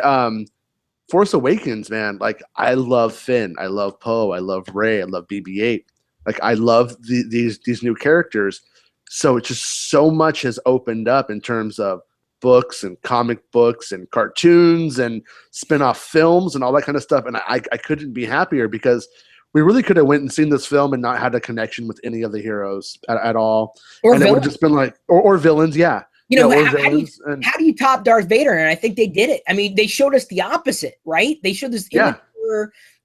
Force Awakens, man, like, I love Finn, I love Poe, I love Rey, I love BB-8. Like, I love these new characters. So it's just so much has opened up in terms of books and comic books and cartoons and spin-off films and all that kind of stuff. And I couldn't be happier, because we really could have went and seen this film and not had a connection with any of the heroes at all. Or and villains. It would have just been like, or villains, yeah. How do you top Darth Vader? And I think they did it. I mean, they showed us the opposite, right? They showed us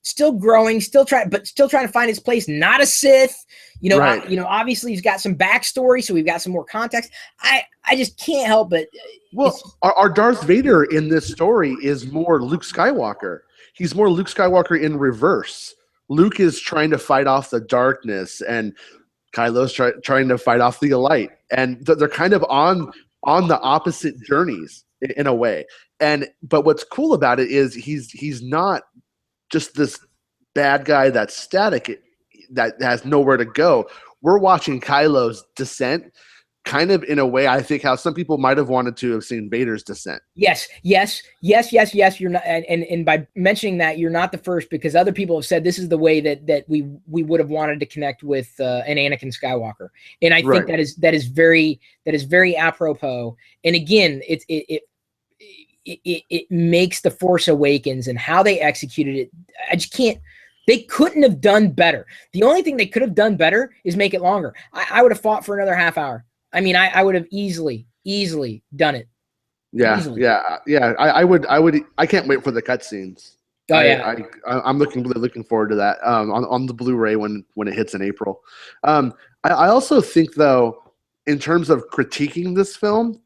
still growing, still trying to find his place, not a Sith. Obviously he's got some backstory, so we've got some more context. I just can't help but. Well, our Darth Vader in this story is more Luke Skywalker. He's more Luke Skywalker in reverse. Luke is trying to fight off the darkness, and Kylo's trying to fight off the light, and they're kind of on the opposite journeys in a way. But what's cool about it is he's not just this bad guy that's static, that has nowhere to go. we're watching Kylo's descent, kind of in a way I think how some people might have wanted to have seen Vader's descent. Yes. You're not, and by mentioning that, you're not the first, because other people have said this is the way that we would have wanted to connect with an Anakin Skywalker, and I think that is very apropos. And again, it makes the Force Awakens and how they executed it. I just can't. They couldn't have done better. The only thing they could have done better is make it longer. I would have fought for another half hour. I mean, I would have easily done it. Yeah, easily. yeah. I would. I can't wait for the cutscenes. Oh yeah, I'm really looking forward to that on the Blu-ray when it hits in April. I also think, though, in terms of critiquing this film,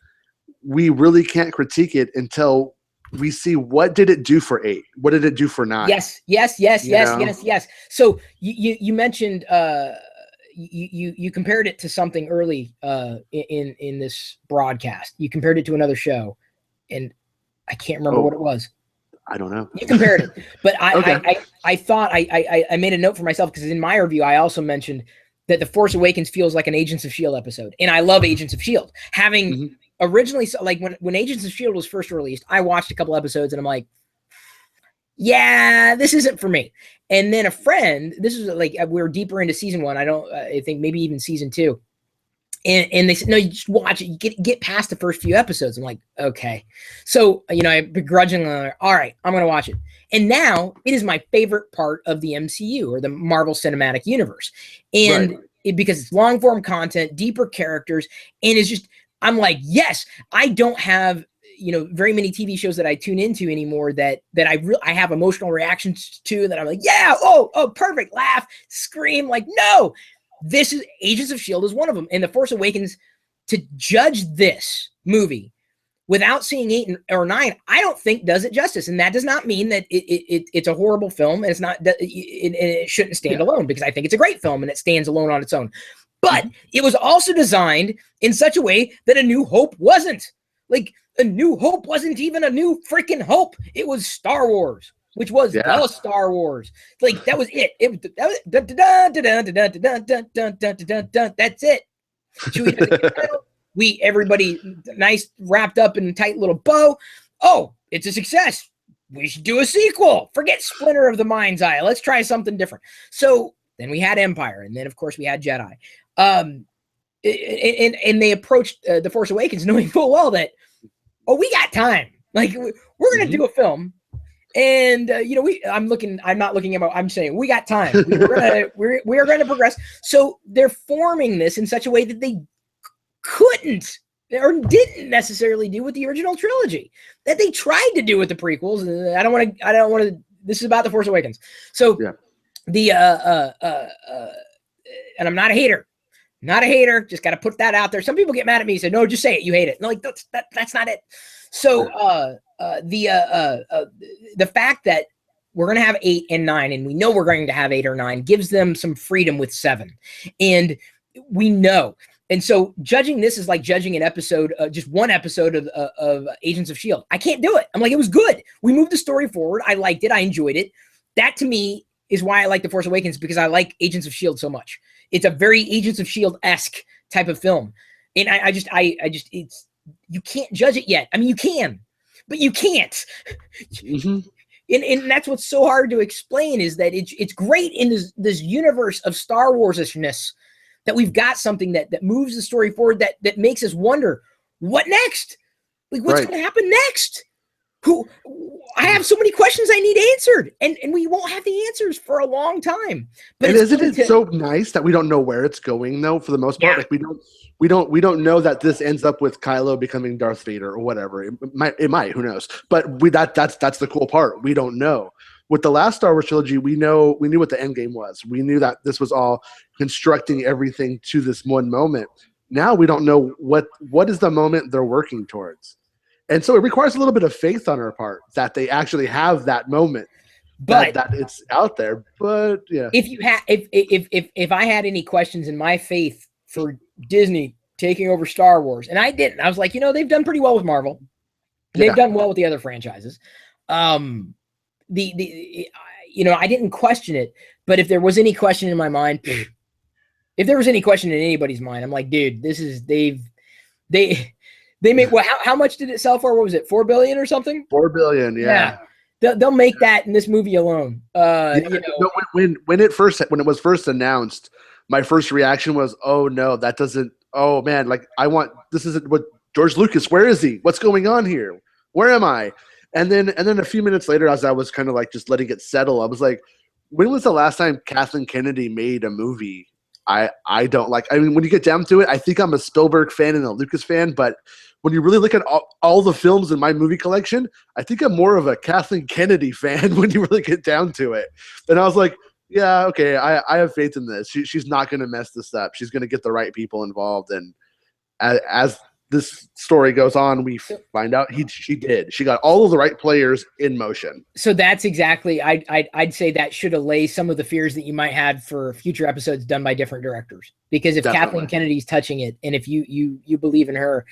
we really can't critique it until we see what did it do for 8, what did it do for 9. Yes. So you mentioned you compared it to something early in this broadcast. You compared it to another show, and I can't remember what it was. I don't know. You compared it, but Okay. I thought I made a note for myself, because in my review I also mentioned that The Force Awakens feels like an Agents of S.H.I.E.L.D. episode, and I love Agents of S.H.I.E.L.D. Having originally, like when Agents of S.H.I.E.L.D. was first released, I watched a couple episodes and I'm like, yeah, this isn't for me. And then a friend, this is like, we were deeper into season 1. I think maybe even season 2. And they said, no, you just watch it. You get past the first few episodes. I'm like, okay. So, I begrudgingly, all right, I'm going to watch it. And now it is my favorite part of the MCU, or the Marvel Cinematic Universe. And because it's long form content, deeper characters, and it's just, I'm like, yes, I don't have, very many TV shows that I tune into anymore that I have emotional reactions to, that I'm like, yeah, oh, perfect, laugh, scream, like, no, this is Agents of S.H.I.E.L.D. is one of them. And The Force Awakens, to judge this movie without seeing 8 or 9, I don't think does it justice. And that does not mean that it's a horrible film, and it shouldn't stand alone, because I think it's a great film and it stands alone on its own. But it was also designed in such a way that A New Hope wasn't. Like, A New Hope wasn't even a new freaking hope. It was Star Wars, which was the Star Wars. Like, that was it. That's it. Everybody nice, wrapped up in a tight little bow. Oh, it's a success. We should do a sequel. Forget Splinter of the Mind's Eye. Let's try something different. So then we had Empire, and then of course we had Jedi. And they approached The Force Awakens knowing full well that, we got time. Like, we're gonna do a film, and I'm saying we got time. We are gonna progress. So they're forming this in such a way that they couldn't or didn't necessarily do with the original trilogy, that they tried to do with the prequels. I don't want to. This is about The Force Awakens. So and I'm not a hater. Not a hater. Just got to put that out there. Some people get mad at me and say, no, just say it. You hate it. No, like, that's not it. So the fact that we're going to have 8 and 9, and we know we're going to have 8 or 9, gives them some freedom with 7. And we know. And so judging this is like judging an episode, just one episode of Agents of S.H.I.E.L.D. I can't do it. I'm like, it was good. We moved the story forward. I liked it. I enjoyed it. That, to me, is why I like The Force Awakens, because I like Agents of S.H.I.E.L.D. so much. It's a very Agents of S.H.I.E.L.D.-esque type of film. And I just, you can't judge it yet. I mean, you can, but you can't. And that's what's so hard to explain, is that it's great in this universe of Star Wars-ishness that we've got something that moves the story forward, that makes us wonder, what next? Like, what's going to happen next? I have so many questions I need answered, and we won't have the answers for a long time. But isn't it so nice that we don't know where it's going, though? For the most part, like, we don't know that this ends up with Kylo becoming Darth Vader or whatever. It might, who knows? But that's the cool part. We don't know. With the last Star Wars trilogy, we knew what the end game was. We knew that this was all constructing everything to this one moment. Now we don't know what is the moment they're working towards. And so it requires a little bit of faith on our part that they actually have that moment, but that it's out there. But yeah, if I had any questions in my faith for Disney taking over Star Wars, and I didn't, I was like, they've done pretty well with Marvel. They've done well with the other franchises. I didn't question it, but if there was any question in my mind, if there was any question in anybody's mind, I'm like, dude, this is they make what? How much did it sell for? What was it? 4 billion or something? 4 billion. Yeah. They'll make that in this movie alone. You know, when it was first announced, my first reaction was, oh no, that doesn't. Oh man, like this isn't what George Lucas. Where is he? What's going on here? Where am I? And then a few minutes later, as I was kind of like just letting it settle, I was like, when was the last time Kathleen Kennedy made a movie I don't like? I mean, when you get down to it, I think I'm a Spielberg fan and a Lucas fan, but when you really look at all the films in my movie collection, I think I'm more of a Kathleen Kennedy fan when you really get down to it. And I was like, yeah, okay, I have faith in this. She's not going to mess this up. She's going to get the right people involved. And as this story goes on, we find out she did. She got all of the right players in motion. So that's exactly, I'd say that should allay some of the fears that you might have for future episodes done by different directors. Because if Kathleen Kennedy's touching it, and if you believe in her,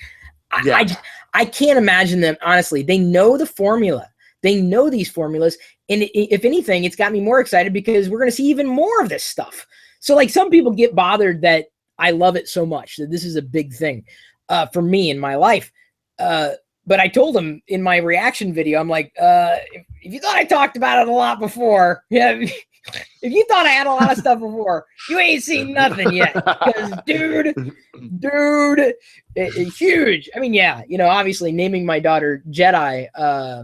I can't imagine them. Honestly, they know the formula. They know these formulas. And if anything, it's got me more excited because we're going to see even more of this stuff. So like some people get bothered that I love it so much, that this is a big thing for me in my life. But I told them in my reaction video, I'm like, if you thought I talked about it a lot before, if you thought I had a lot of stuff before, you ain't seen nothing yet. Because dude, it's huge. I mean, yeah, you know, obviously naming my daughter Jedi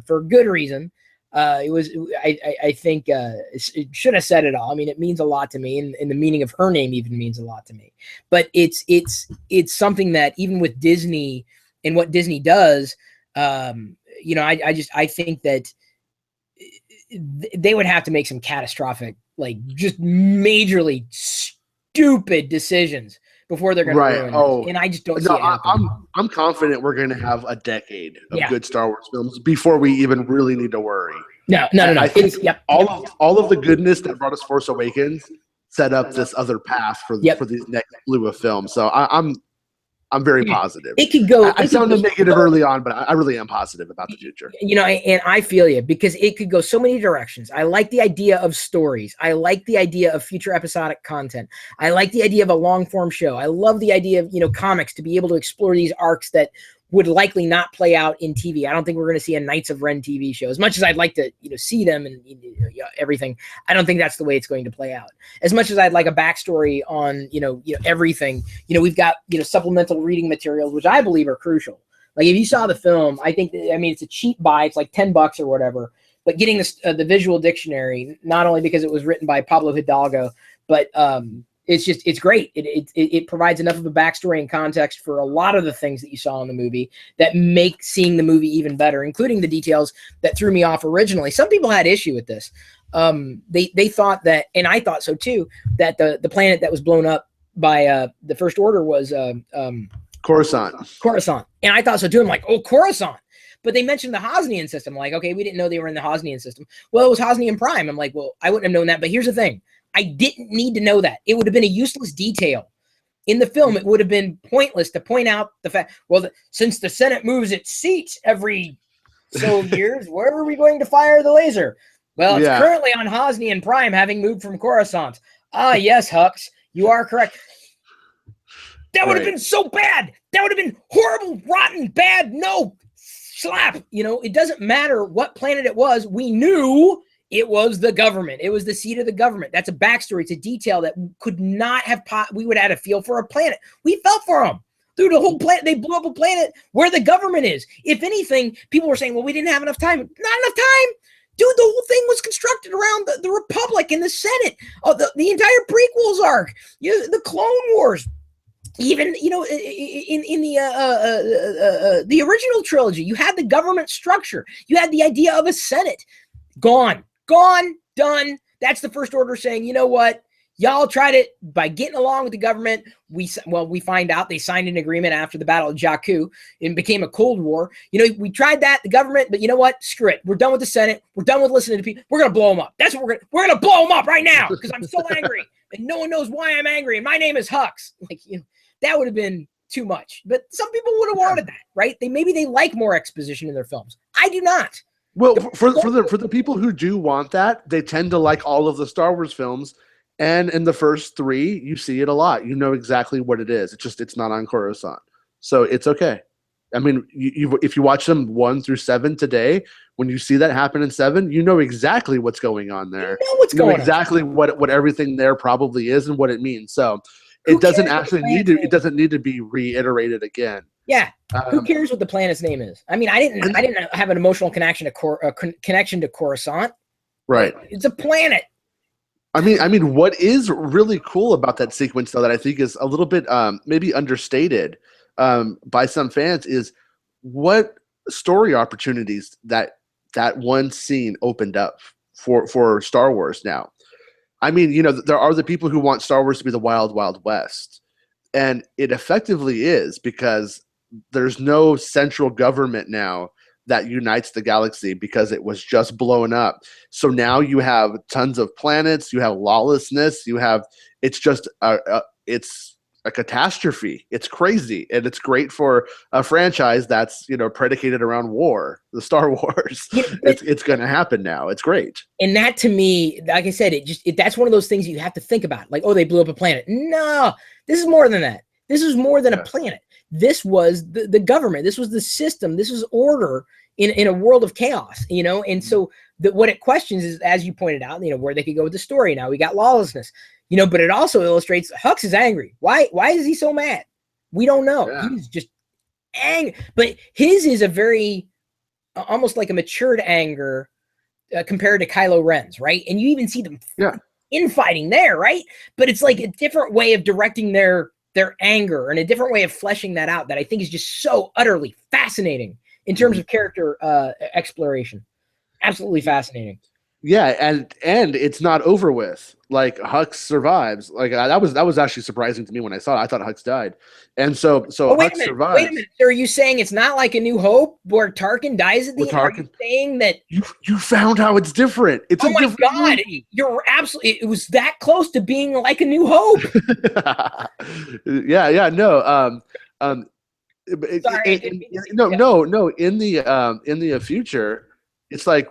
for good reason. It was, I think, it should have said it all. I mean, it means a lot to me, and the meaning of her name even means a lot to me. But it's something that even with Disney and what Disney does, you know, I think that they would have to make some catastrophic, like just majorly stupid decisions before they're going to ruin it. And I just don't see it happening. I'm confident we're going to have a decade of good Star Wars films before we even really need to worry. No. I think all of the goodness that brought us Force Awakens set up this other path for these next slew of films. So I'm very positive. It could go. I sounded negative early on, but I really am positive about the future. You know, and I feel you, because it could go so many directions. I like the idea of stories. I like the idea of future episodic content. I like the idea of a long form show. I love the idea of, you know, comics to be able to explore these arcs that would likely not play out in TV. I don't think we're going to see a Knights of Ren TV show. As much as I'd like to, you know, see them and everything, I don't think that's the way it's going to play out. As much as I'd like a backstory on, you know, everything, you know, we've got, you know, supplemental reading materials, which I believe are crucial. Like if you saw the film, I think, I mean, it's a cheap buy. It's like $10 or whatever, but getting the visual dictionary, not only because it was written by Pablo Hidalgo, but, it's great. It provides enough of a backstory and context for a lot of the things that you saw in the movie that make seeing the movie even better, including the details that threw me off originally. Some people had issue with this. They thought that, and I thought so too, that the planet that was blown up by the First Order was Coruscant. And I thought so too. I'm like, oh, Coruscant. But they mentioned the Hosnian system. I'm like, okay, we didn't know they were in the Hosnian system. Well, it was Hosnian Prime. I'm like, well, I wouldn't have known that. But here's the thing. I didn't need to know that. It would have been a useless detail. In the film, it would have been pointless to point out the fact, well, since the Senate moves its seats every so years, where are we going to fire the laser? Well, it's currently on Hosnian Prime, having moved from Coruscant. Ah, yes, Hux, you are correct. That would have been so bad. That would have been horrible, rotten, bad, no, slap. You know, it doesn't matter what planet it was. We knew it was the government. It was the seat of the government. That's a backstory. It's a detail that could not have, we would have had a feel for a planet. We felt for them. Dude, the whole planet, they blew up a planet where the government is. If anything, people were saying, well, we didn't have enough time. Not enough time? Dude, the whole thing was constructed around the Republic and the Senate. The entire prequels arc. The Clone Wars. Even, you know, in the original trilogy, you had the government structure. You had the idea of a Senate. Gone, done. That's the First Order saying, you know what? Y'all tried it by getting along with the government. We find out they signed an agreement after the Battle of Jakku and became a Cold War. You know, we tried that, the government, but you know what? Screw it. We're done with the Senate. We're done with listening to people. We're going to blow them up. That's what we're going to blow them up right now because I'm so angry and no one knows why I'm angry. And my name is Hux. Like, you know, that would have been too much, but some people would have wanted that, right? Maybe they like more exposition in their films. I do not. Well, for the people who do want that, they tend to like all of the Star Wars films And in the first 3, you see it a lot. You know exactly what it is. It's not on Coruscant, so it's okay. I mean, if you watch them 1 through 7 today, when you see that happen in 7, you know exactly what's going on there. You know what's going exactly on. what everything there probably is and what it means. So Who it doesn't cares what the actually need planet's to. name It doesn't need to be reiterated again. Yeah. Who cares what the planet's name is? I mean, I didn't have an emotional connection to Coruscant. Right. It's a planet. I mean, what is really cool about that sequence, though, that I think is a little bit maybe understated by some fans, is what story opportunities that one scene opened up for Star Wars now. I mean, you know, there are the people who want Star Wars to be the Wild Wild West, and it effectively is, because there's no central government now that unites the galaxy, because it was just blown up. So now you have tons of planets, you have lawlessness, it's just it's a catastrophe. It's crazy, and it's great for a franchise that's, you know, predicated around war, the Star Wars. Yeah, it's going to happen now. It's great. And that, to me, like I said, that's one of those things you have to think about. Like, oh, they blew up a planet. No, this is more than that. This is more than a planet. This was the government. This was the system. This was order in a world of chaos, you know? And so what it questions is, as you pointed out, you know, where they could go with the story. Now we got lawlessness, you know, but it also illustrates Hux is angry. Why is he so mad? We don't know. Yeah. He's just angry. But his is a very, almost like a matured anger compared to Kylo Ren's, right? And you even see them infighting there, right? But it's like a different way of directing their anger and a different way of fleshing that out that I think is just so utterly fascinating in terms of character exploration. Absolutely fascinating. Yeah, and it's not over with. Like, Hux survives. Like, that was actually surprising to me when I saw it. I thought Hux died, and so Hux survives. Wait a minute. So are you saying it's not like A New Hope where Tarkin dies at the end? Are you saying that you found how it's different? It's a different God! Movie. You're absolutely. It was that close to being like A New Hope. No. Sorry, no. In the future, it's like,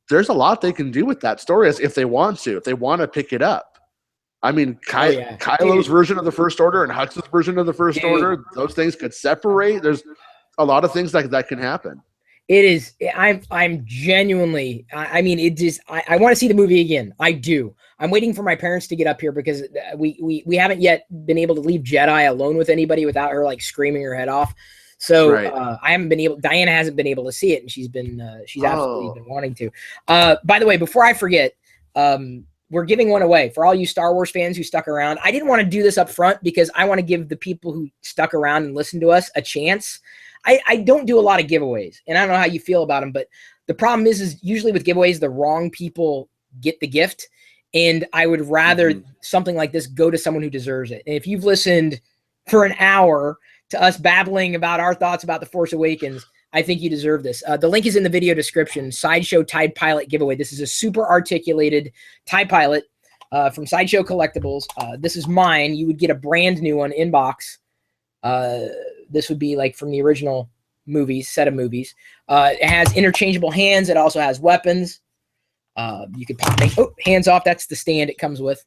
there's a lot they can do with that story if they want to pick it up. I mean, Kylo's version of the First Order and Hux's version of the First Order, those things could separate. There's a lot of things that can happen. It is. I'm genuinely. I mean, it just. I want to see the movie again. I do. I'm waiting for my parents to get up here because we haven't yet been able to leave Jedi alone with anybody without her like screaming her head off. So I haven't been able. Diana hasn't been able to see it, and she's absolutely been wanting to. By the way, before I forget, we're giving one away for all you Star Wars fans who stuck around. I didn't want to do this up front because I want to give the people who stuck around and listened to us a chance. I don't do a lot of giveaways, and I don't know how you feel about them, but the problem is usually with giveaways, the wrong people get the gift, and I would rather something like this go to someone who deserves it. And if you've listened for an hour to us babbling about our thoughts about The Force Awakens, I think you deserve this. The link is in the video description. Sideshow TIE Pilot giveaway. This is a super articulated TIE Pilot from Sideshow Collectibles. This is mine. You would get a brand new one in box. This would be like from the original set of movies. It has interchangeable hands. It also has weapons. You could make hands off. That's the stand it comes with.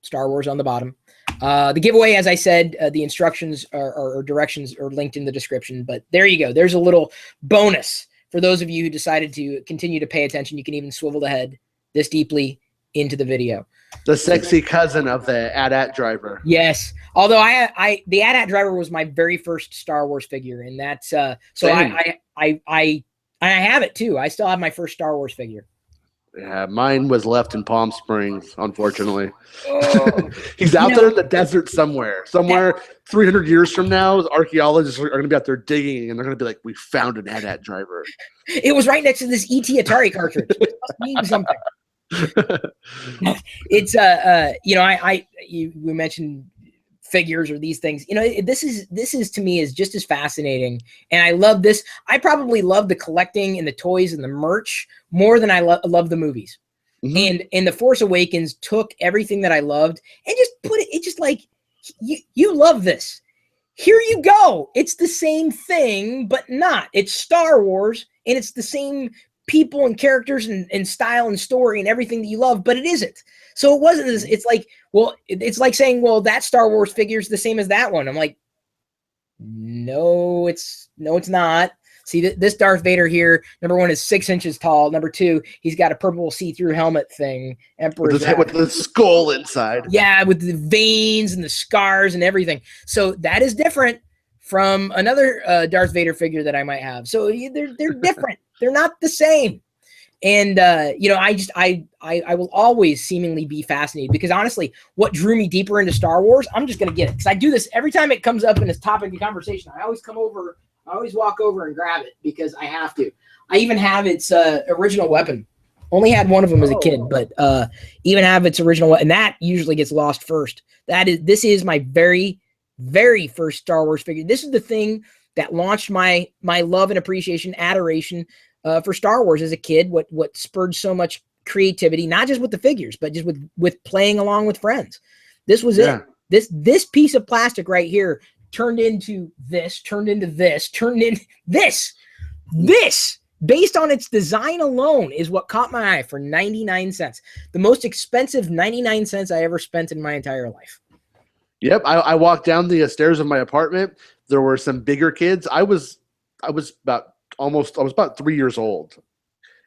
Star Wars on the bottom. The giveaway, as I said, the instructions or directions are linked in the description. But there you go. There's a little bonus for those of you who decided to continue to pay attention. You can even swivel the head this deeply into the video. The sexy cousin of the AT-AT driver. Yes. Although the AT-AT driver was my very first Star Wars figure, and that's so I have it too. I still have my first Star Wars figure. Yeah, mine was left in Palm Springs, unfortunately. Oh, he's out there in the desert somewhere. 300 years from now, archaeologists are going to be out there digging, and they're going to be like, "We found an AT-AT driver." It was right next to this ET Atari cartridge. It must mean something. It's we mentioned figures or these things. You know, this is to me is just as fascinating, and I love this. I probably love the collecting and the toys and the merch more than I love the movies. And The Force Awakens took everything that I loved and just put it. It's just like you love this. Here you go. It's the same thing, but not. It's Star Wars, and it's the same people and characters and style and story and everything that you love, but it isn't. So it wasn't this, it's like, well, it's like saying, well, that Star Wars figure is the same as that one. I'm like, no, it's not. See, this Darth Vader here, number one, is 6 inches tall. Number two, he's got a purple see-through helmet thing. Emperor's with the skull inside. Yeah, with the veins and the scars and everything. So that is different from another Darth Vader figure that I might have. So they're different. They're not the same. And you know, I will always seemingly be fascinated, because honestly, what drew me deeper into Star Wars, I'm just gonna get it, because I do this every time it comes up in this topic of conversation. I always walk over and grab it because I have to. I even have its original weapon. Only had one of them as a kid, but even have its original weapon, and that usually gets lost first. This is my very, very first Star Wars figure. This is the thing that launched my love and appreciation, adoration for Star Wars as a kid. What spurred so much creativity, not just with the figures, but just with playing along with friends. This was it. This piece of plastic right here turned into this, turned into this, turned into this. This, based on its design alone, is what caught my eye for 99 cents. The most expensive 99 cents I ever spent in my entire life. Yep, I walked down the stairs of my apartment. There were some bigger kids. I was about 3 years old,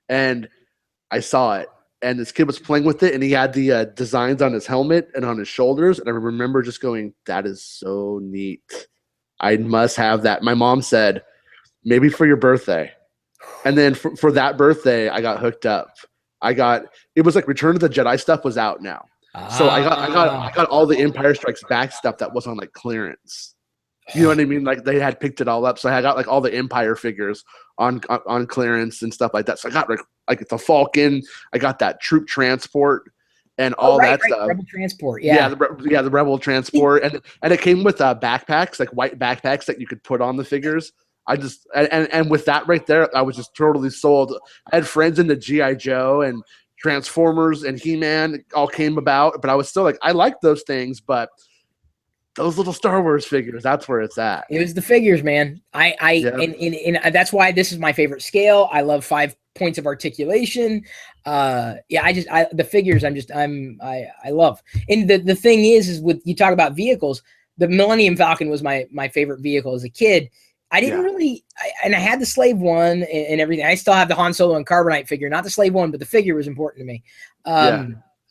and I saw it. And this kid was playing with it, and he had the designs on his helmet and on his shoulders. And I remember just going, "That is so neat. I must have that." My mom said, "Maybe for your birthday." And then for that birthday, I got hooked up. It was like Return of the Jedi stuff was out now. So I got all the Empire Strikes Back stuff that was on like clearance. You know what I mean? Like they had picked it all up. So I got like all the Empire figures on clearance and stuff like that. So I got like the Falcon. I got that troop transport and all that stuff. Rebel transport. Yeah. The Rebel transport. And it came with backpacks, like white backpacks that you could put on the figures. And with that right there, I was just totally sold. I had friends in the G.I. Joe and Transformers and He-Man all came about, but I was still like, I like those things, but those little Star Wars figures, that's where it's at. It was the figures, man. And that's why this is my favorite scale. I love 5 points of articulation. The figures I love. And the thing is with, you talk about vehicles, the Millennium Falcon was my favorite vehicle as a kid. I didn't really, and I had the Slave One and everything. I still have the Han Solo and Carbonite figure, not the Slave One, but the figure was important to me.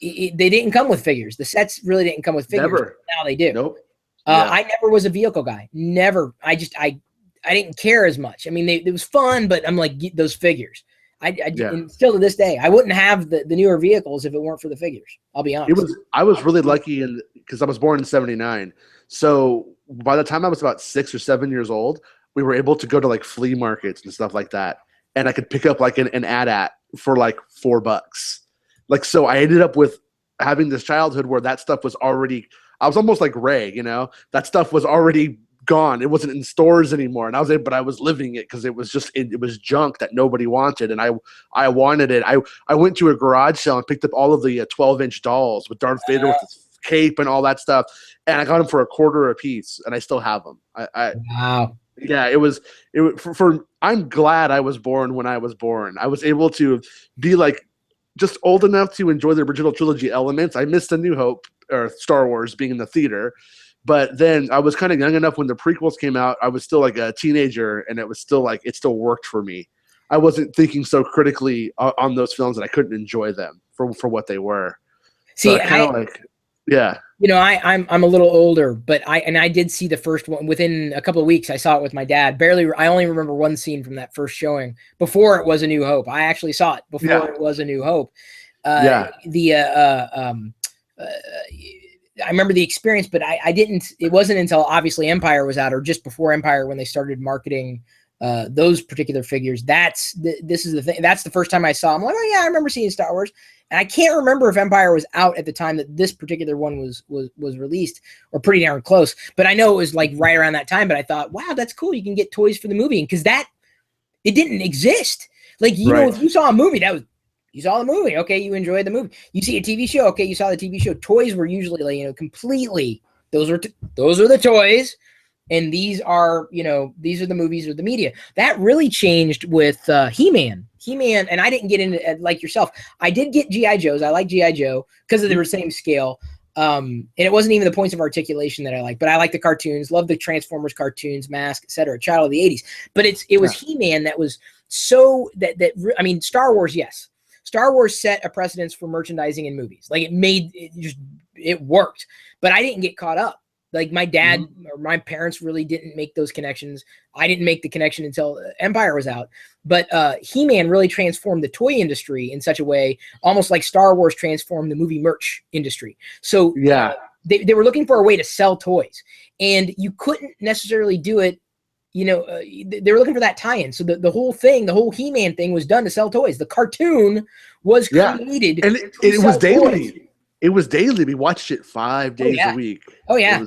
They didn't come with figures. The sets really didn't come with figures. Never. Now they do. Nope. I never was a vehicle guy. Never. I didn't care as much. I mean, it was fun, but I'm like, get those figures. And still to this day, I wouldn't have the newer vehicles if it weren't for the figures. I'll be honest. I was really lucky because I was born in '79. So by the time I was about 6 or 7 years old, we were able to go to like flea markets and stuff like that. And I could pick up like an AT-AT for like $4. Like, so I ended up with having this childhood where that stuff was already, I was almost like Ray, you know, that stuff was already gone. It wasn't in stores anymore. And but I was living it because it was just, it was junk that nobody wanted. And I wanted it. I went to a garage sale and picked up all of the 12-inch dolls with Darth Vader with his cape and all that stuff. And I got them for $0.25 a piece and I still have them. Wow. Yeah, it was I'm glad I was born when I was born. I was able to be like just old enough to enjoy the original trilogy elements. I missed A New Hope or Star Wars being in the theater, but then I was kind of young enough when the prequels came out. I was still like a teenager, and it was still like it still worked for me. I wasn't thinking so critically on those films that I couldn't enjoy them for what they were. See, so yeah. You know, I'm a little older, but I did see the first one within a couple of weeks. I saw it with my dad. I only remember one scene from that first showing before it was A New Hope. I actually saw it before it was A New Hope. I remember the experience, but I didn't. It wasn't until obviously Empire was out, or just before Empire, when they started marketing those particular figures. This is the thing. That's the first time I saw them. I'm like, oh yeah, I remember seeing Star Wars. And I can't remember if Empire was out at the time that this particular one was released, or pretty darn close. But I know it was like right around that time. But I thought, wow, that's cool. You can get toys for the movie, because it didn't exist. Like, you know, if you saw a movie, you saw the movie. Okay, you enjoyed the movie. You see a TV show. Okay, you saw the TV show. Toys were usually like, you know, completely. Those are the toys. and these are the movies or the media. That really changed with He-Man. And I didn't get into like yourself. I did get GI Joes. I like GI Joe because they were the same scale. And it wasn't even the points of articulation that I like, but I like the cartoons, love the Transformers cartoons, Mask, etc. Child of the 80s. But it was He-Man that was so I mean, Star Wars, yes. Star Wars set a precedence for merchandising in movies. Like it worked, but I didn't get caught up. Like my dad or my parents really didn't make those connections. I didn't make the connection until Empire was out. But He-Man really transformed the toy industry in such a way, almost like Star Wars transformed the movie merch industry. So they were looking for a way to sell toys, and you couldn't necessarily do it. They were looking for that tie-in. So the whole thing, the whole He-Man thing was done to sell toys. The cartoon was created, and it was daily. Toys. It was daily. We watched it 5 days a week. Oh yeah.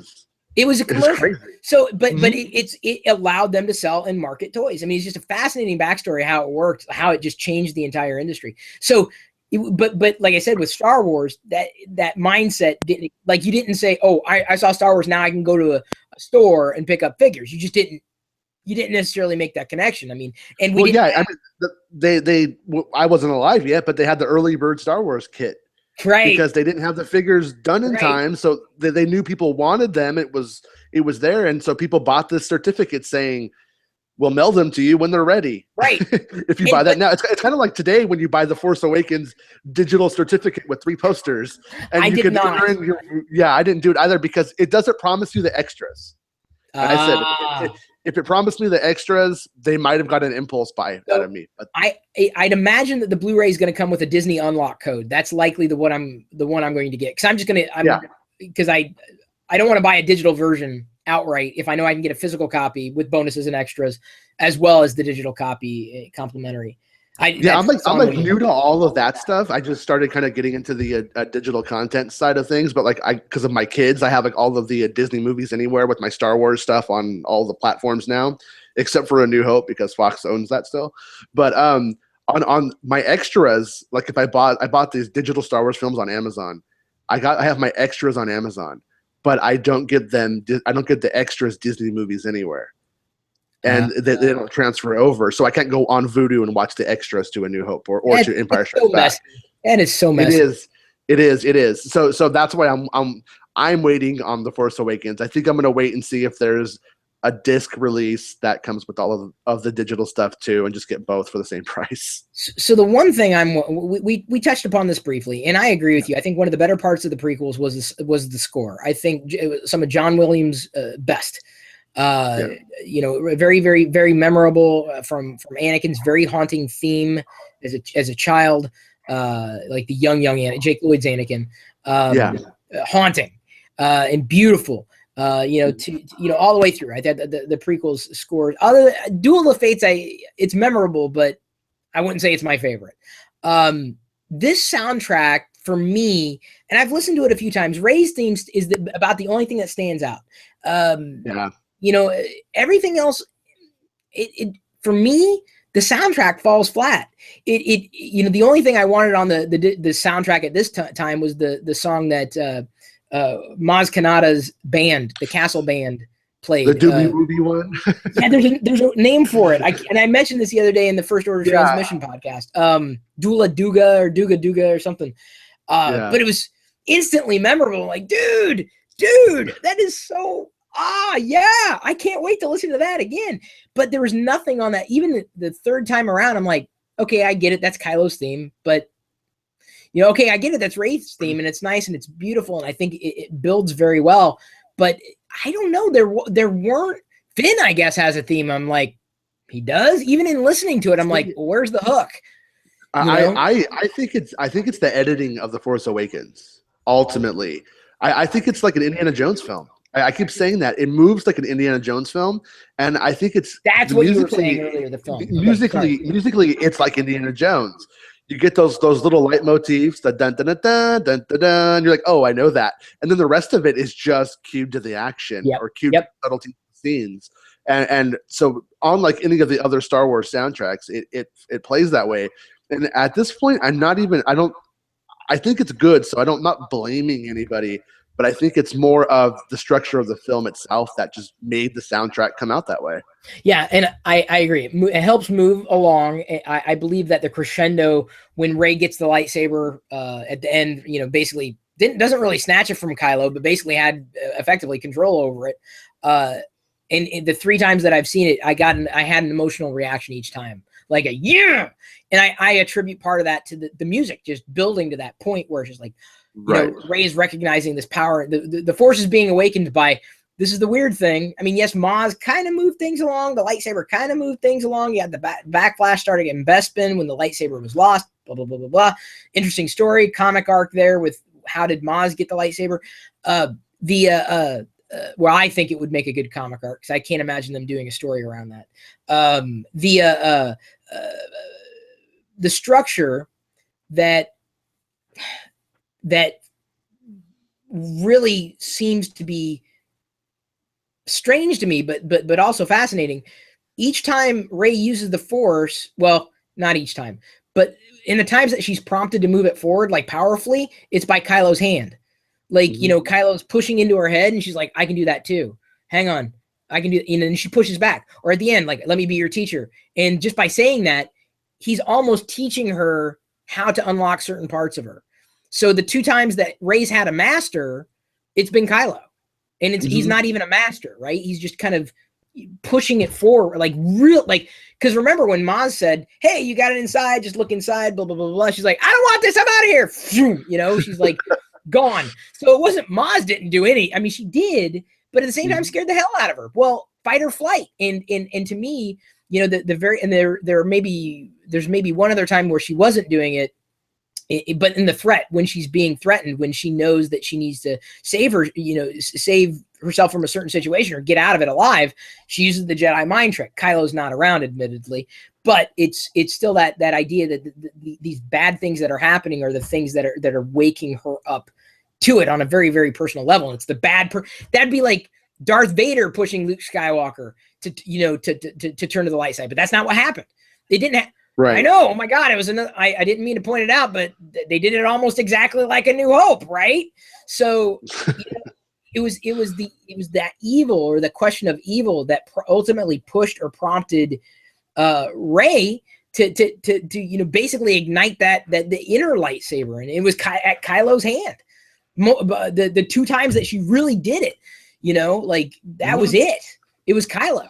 It was a commercial. So, but it allowed them to sell and market toys. I mean, it's just a fascinating backstory how it worked, how it just changed the entire industry. So, but like I said, with Star Wars, that mindset didn't, like, you didn't say, oh, I saw Star Wars, now I can go to a store and pick up figures. You just didn't. You didn't necessarily make that connection. I mean, and I wasn't alive yet, but they had the early bird Star Wars kit. Right. Because they didn't have the figures done in time, so they knew people wanted them. It was there, and so people bought this certificate saying, "We'll mail them to you when they're ready." Right. If you buy that now, it's kind of like today when you buy the Force Awakens digital certificate with 3 posters, and I didn't do it either because it doesn't promise you the extras. And I said, if it promised me the extras, they might have got an impulse buy out of me. But I'd imagine that the Blu-ray is going to come with a Disney unlock code. That's likely the one I'm going to get, because I don't want to buy a digital version outright if I know I can get a physical copy with bonuses and extras as well as the digital copy complimentary. I'm like new to all of that stuff. I just started kind of getting into the digital content side of things, but because of my kids, I have like all of the Disney Movies Anywhere with my Star Wars stuff on all the platforms now, except for A New Hope because Fox owns that still. But on my extras, like if I bought these digital Star Wars films on Amazon, I have my extras on Amazon, but I don't get them. I don't get the extras Disney Movies Anywhere. And they don't transfer over, so I can't go on Vudu and watch the extras to A New Hope or to Empire Strikes Back. And it's so messy. It is. So that's why I'm waiting on The Force Awakens. I think I'm gonna wait and see if there's a disc release that comes with all of the digital stuff too, and just get both for the same price. So the one thing we touched upon this briefly, and I agree with you. I think one of the better parts of the prequels was the score. I think some of John Williams' best. Very, very, very memorable from Anakin's very haunting theme as a child, like the young Jake Lloyd's Anakin, haunting and beautiful. All the way through. Right, the prequels score. Other Duel of Fates, it's memorable, but I wouldn't say it's my favorite. This soundtrack for me, and I've listened to it a few times. Rey's theme is about the only thing that stands out. Everything else, it for me, the soundtrack falls flat. The only thing I wanted on the soundtrack at this time was the song that Maz Kanata's band, the Castle Band, played. The Doobie Movie one. There's a name for it. I mentioned this the other day in the First Order Transmission podcast. Dula Duga or Duga Duga or something. But it was instantly memorable. Like, dude, that is so. I can't wait to listen to that again. But there was nothing on that. Even the third time around, I'm like, okay, I get it. That's Kylo's theme. But, okay, I get it. That's Rey's theme. And it's nice and it's beautiful. And I think it builds very well. But I don't know. There weren't. Finn, I guess, has a theme. I'm like, he does? Even in listening to it, I'm like, well, where's the hook? I think it's the editing of The Force Awakens, ultimately. I think it's like an Indiana Jones film. I keep saying that. It moves like an Indiana Jones film, and I think that's what you were saying earlier, the film. Musically, it's like Indiana Jones. You get those little leitmotifs, the dun dun dun dun dun dun dun, and you're like, oh, I know that. And then the rest of it is just cued to the action or cued to subtlety scenes. And so unlike any of the other Star Wars soundtracks, it plays that way. And at this point, I think it's good, so I'm not blaming anybody. but I think it's more of the structure of the film itself that just made the soundtrack come out that way. Yeah, and I agree. It helps move along. I believe that the crescendo when Rey gets the lightsaber at the end, you know, basically doesn't really snatch it from Kylo, but basically had effectively control over it. And the 3 times that I've seen it, I had an emotional reaction each time, like a yeah. And I attribute part of that to the music just building to that point where it's just like, you know, Rey is recognizing this power. The Force is being awakened by. This is the weird thing. I mean, yes, Maz kind of moved things along. The lightsaber kind of moved things along. You had the backflash started getting Bespin when the lightsaber was lost. Blah blah blah blah blah. Interesting story, comic arc there with how did Maz get the lightsaber. Well, I think it would make a good comic arc because I can't imagine them doing a story around that. The structure that really seems to be strange to me, but also fascinating. Each time Rey uses the Force, well, not each time, but in the times that she's prompted to move it forward, like powerfully, it's by Kylo's hand. Like, you know, Kylo's pushing into her head and she's like, I can do that too. Hang on. I can do, you know, and she pushes back. Or at the end, like, let me be your teacher. And just by saying that, he's almost teaching her how to unlock certain parts of her. So the 2 times that Rey's had a master, it's been Kylo. And he's not even a master, right? He's just kind of pushing it forward, like real, like, because remember when Maz said, hey, you got it inside, just look inside, blah, blah, blah, blah. She's like, I don't want this, I'm out of here. You know, she's like gone. So it wasn't Maz didn't do any, I mean, she did, but at the same time scared the hell out of her. Well, fight or flight. And to me, you know, there's maybe one other time where she wasn't doing it, but in the threat, when she's being threatened, when she knows that she needs to save her, you know, save herself from a certain situation or get out of it alive, she uses the Jedi mind trick. Kylo's not around, admittedly, but it's still that idea that these bad things that are happening are the things that are waking her up to it on a very, very personal level. And it's the that'd be like Darth Vader pushing Luke Skywalker to turn to the light side, but that's not what happened. They didn't have. Right. I know. Oh my God! It was another. I didn't mean to point it out, but they did it almost exactly like A New Hope, right? So it was that evil, or the question of evil, that ultimately pushed or prompted Rey to basically ignite that the inner lightsaber, and it was at Kylo's hand. The 2 times that she really did it, you know, like that was it. It was Kylo.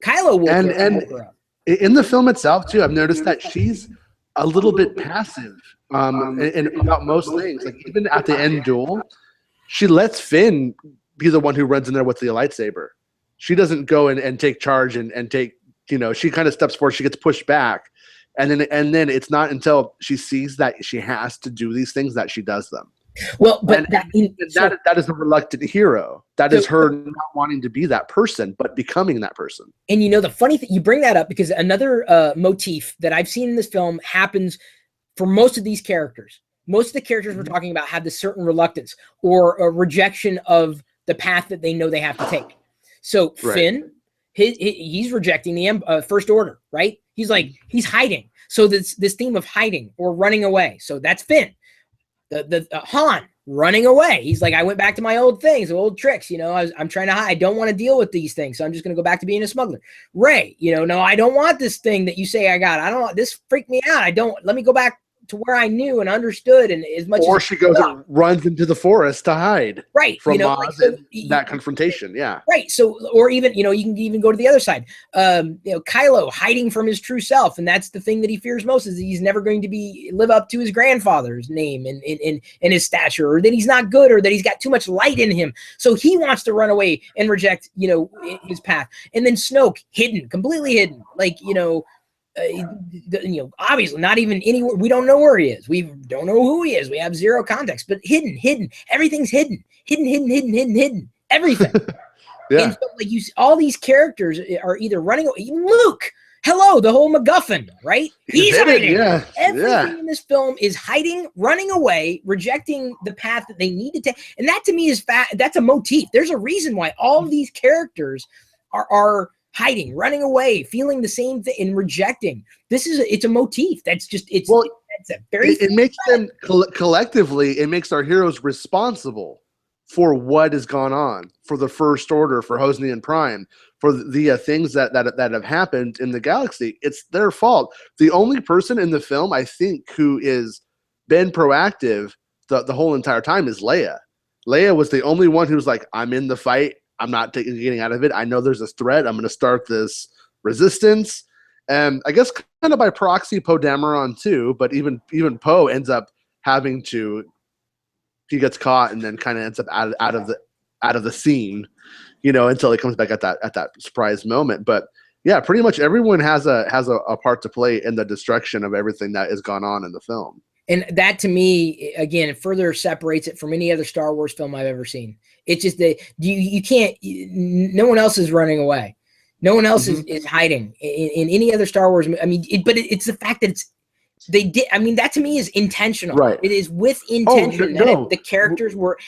Kylo woke her up. In the film itself, too, I've noticed that she's a little bit passive about most things. Like even at the end duel, she lets Finn be the one who runs in there with the lightsaber. She doesn't go and take charge and take, you know, she kind of steps forward. She gets pushed back. And then it's not until she sees that she has to do these things that she does them. Well, but that is a reluctant hero. That is her not wanting to be that person, but becoming that person. And you know, the funny thing, you bring that up because another motif that I've seen in this film happens for most of these characters. Most of the characters we're talking about have this certain reluctance or a rejection of the path that they know they have to take. So Finn, he's rejecting the First Order, right? He's like, he's hiding. So this theme of hiding or running away. So that's Finn. The Han running away. He's like, I went back to my old things, old tricks. You know, I'm trying to hide. I don't want to deal with these things, so I'm just going to go back to being a smuggler. Rey, you know, no, I don't want this thing that you say I got. I don't want this. Freaked me out. Let me go back to where I knew and understood, and as much. Or she goes and runs into the forest to hide, right? From Maz and that confrontation, yeah, right. So, or even you can even go to the other side. Kylo hiding from his true self, and that's the thing that he fears most is that he's never going to live up to his grandfather's name and his stature, or that he's not good, or that he's got too much light in him. So he wants to run away and reject his path. And then Snoke, completely hidden, like obviously not even anywhere. We don't know where he is. We don't know who he is. We have zero context, but hidden. Everything's hidden. Everything. Yeah. And so, like, all these characters are either running away. Even Luke, hello, the whole MacGuffin, right? He's hiding. Yeah. Everything in this film is hiding, running away, rejecting the path that they need to take. And that to me is that's a motif. There's a reason why all of these characters are hiding, running away, feeling the same thing, and rejecting. It's a motif. That's just it's a very. It makes them collectively. It makes our heroes responsible for what has gone on, for the First Order, for Hosnian Prime, for the things that have happened in the galaxy. It's their fault. The only person in the film, I think, who is been proactive the whole entire time is Leia. Leia was the only one who was like, I'm in the fight. I'm not getting out of it. I know there's this threat. I'm going to start this resistance. And I guess kind of by proxy, Poe Dameron too, but even Poe ends up having to, he gets caught and then kind of ends up out of the scene, you know, until he comes back at that surprise moment. But yeah, pretty much everyone has a part to play in the destruction of everything that has gone on in the film. And that, to me, again, further separates it from any other Star Wars film I've ever seen. It's just that you can't. No one else is running away. No one else is hiding in any other Star Wars. I mean, but it's the fact that they did. I mean, that to me is intentional. Right. It is with intention that the characters were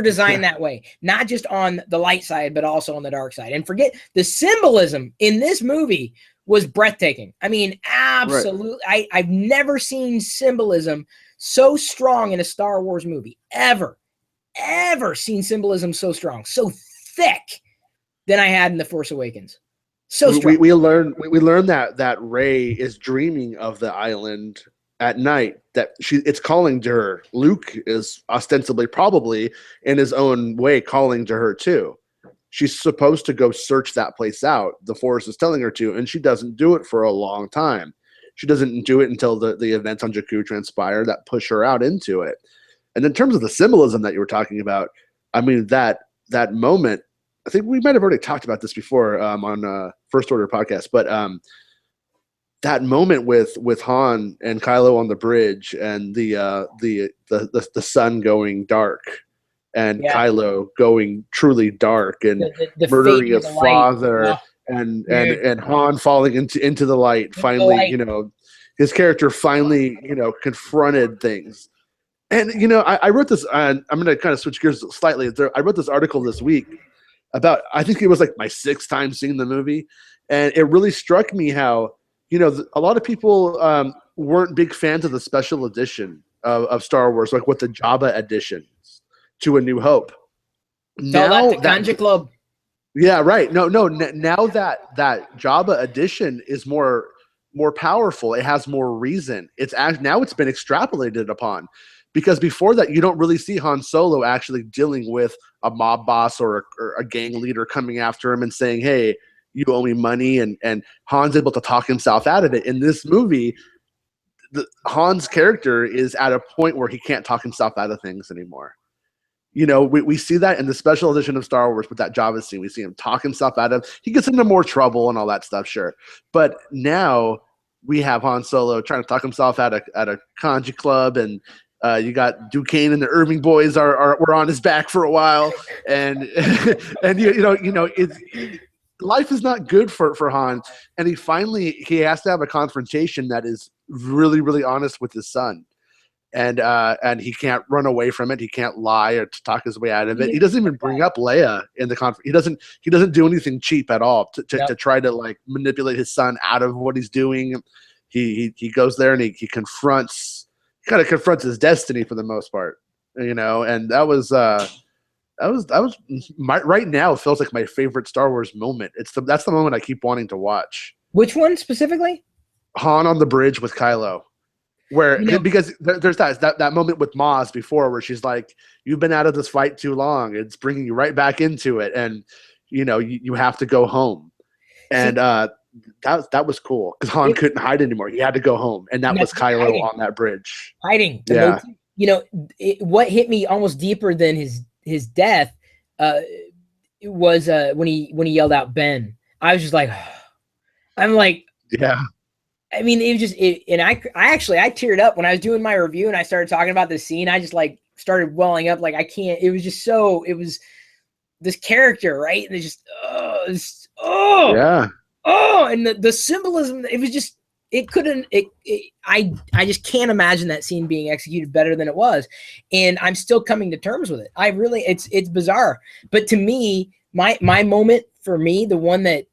designed that way, not just on the light side, but also on the dark side. And forget the symbolism in this movie was breathtaking. I mean, absolutely. Right. I've never seen symbolism so strong in a Star Wars movie. Ever seen symbolism so strong, so thick than I had in The Force Awakens. So strong. We learned that Rey is dreaming of the island at night, that it's calling to her. Luke is ostensibly, probably in his own way, calling to her too. She's supposed to go search that place out. The Force is telling her to, and she doesn't do it for a long time. She doesn't do it until the events on Jakku transpire that push her out into it. And in terms of the symbolism that you were talking about, I mean, that moment, I think we might have already talked about this before on First Order podcast, but that moment with Han and Kylo on the bridge and the sun going dark, and Kylo going truly dark and the murdering his father, and Han falling into the light. Finally, you know, his character finally, you know, confronted things. And, you know, I wrote this, I'm going to kind of switch gears slightly. I wrote this article this week about, I think it was like my 6th time seeing the movie. And it really struck me how, you know, a lot of people weren't big fans of the special edition of Star Wars, like with the Jabba edition to A New Hope. Now that Ganja Club. Yeah, right. No. Now that Jabba edition is more powerful, it has more reason. Now it's been extrapolated upon, because before that you don't really see Han Solo actually dealing with a mob boss or a gang leader coming after him and saying, "Hey, you owe me money," and Han's able to talk himself out of it. In this movie, Han's character is at a point where he can't talk himself out of things anymore. You know, we see that in the special edition of Star Wars with that Jabba scene. We see him talk himself out of. He gets into more trouble and all that stuff, sure. But now we have Han Solo trying to talk himself out at a kanji club, and you got Duquesne and the Irving boys were on his back for a while, and and you know life is not good for Han, and he has to have a confrontation that is really, really honest with his son. And he can't run away from it. He can't lie or talk his way out of it. He doesn't even bring up Leia in the He doesn't do anything cheap at all to try to like manipulate his son out of what he's doing. He goes there and he confronts his destiny for the most part, you know. And that was right now it feels like my favorite Star Wars moment. That's the moment I keep wanting to watch. Which one specifically? Han on the bridge with Kylo. Because there's that moment with Maz before where she's like, "You've been out of this fight too long. It's bringing you right back into it, and you know you have to go home." And that was cool because Han couldn't hide anymore. He had to go home, and that was Kylo on that bridge hiding. Yeah, you know what hit me almost deeper than his death was when he yelled out Ben. I was just like, I'm like, yeah. I mean, it was just and I teared up when I was doing my review and I started talking about this scene. I just like started welling up, like I can't. It was just so. It was this character, right? And it's just and the symbolism. It was just I just can't imagine that scene being executed better than it was, and I'm still coming to terms with it. It's bizarre, but to me, my moment for me, the one that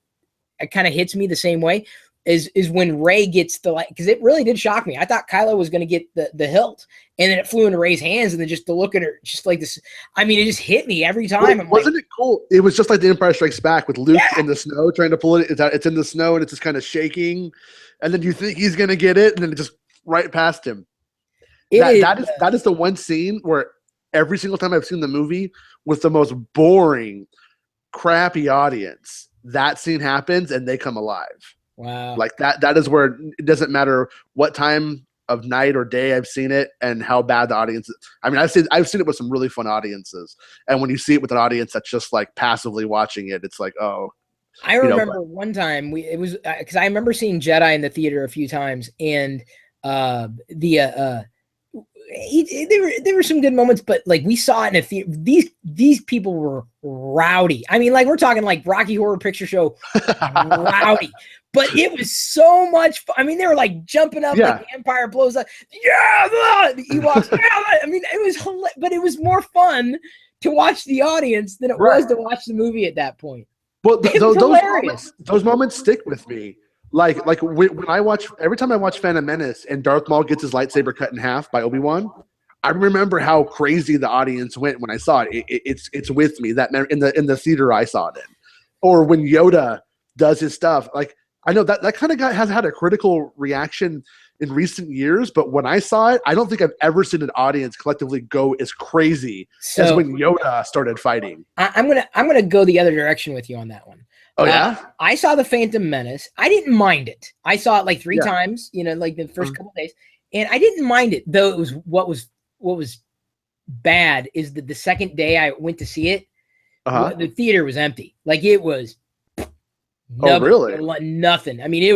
kind of hits me the same way, is when Rey gets the because it really did shock me. I thought Kylo was going to get the hilt, and then it flew into Rey's hands, and then just to look at her, just like this. I mean, it just hit me every time. Well, wasn't it cool? It was just like The Empire Strikes Back with Luke in the snow trying to pull it. It's in the snow and it's just kind of shaking, and then you think he's going to get it, and then it just right past him. That is the one scene where every single time I've seen the movie with the most boring, crappy audience, that scene happens and they come alive. Wow. Like that is where it doesn't matter what time of night or day I've seen it and how bad the audience is. I mean, I've seen it with some really fun audiences. And when you see it with an audience that's just like passively watching it, it's like, oh. I remember one time it was because I remember seeing Jedi in the theater a few times, and there were some good moments, but like we saw it in a theater. These people were rowdy. I mean, like we're talking like Rocky Horror Picture Show rowdy. But it was so much fun. I mean, they were like jumping up, like the Empire blows up. Yeah, the Ewoks. I mean, it was hilarious, but it was more fun to watch the audience than it was to watch the movie at that point. Well, those moments stick with me. Like when I watch, every time I watch Phantom Menace and Darth Maul gets his lightsaber cut in half by Obi-Wan, I remember how crazy the audience went when I saw it. It's with me that in the theater I saw it in, or when Yoda does his stuff. Like I know that kind of guy has had a critical reaction in recent years, but when I saw it, I don't think I've ever seen an audience collectively go as crazy as when Yoda started fighting. I'm gonna go the other direction with you on that one. Oh yeah, I saw the Phantom Menace. I didn't mind it. I saw it like 3 times, like the first couple days, and I didn't mind it. Though it was what was bad is that the second day I went to see it, the theater was empty. Like it was. Nothing, really? Nothing. I mean, it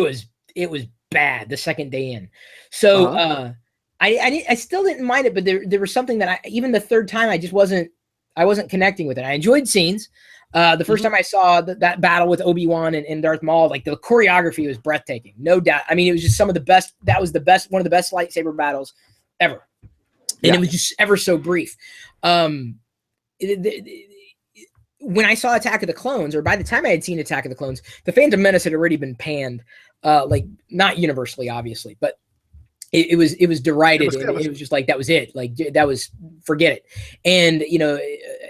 was bad the second day in. So I still didn't mind it, but there was something that even the third time I wasn't connecting with it. I enjoyed scenes. The first time I saw that battle with Obi-Wan and Darth Maul, like the choreography was breathtaking, no doubt. I mean, it was just some of the best. That was one of the best lightsaber battles ever, and it was just ever so brief. When I saw Attack of the Clones, or by the time I had seen Attack of the Clones, the Phantom Menace had already been panned, like not universally, obviously, but it was derided. It was just like, that was it. Like that was, forget it. And,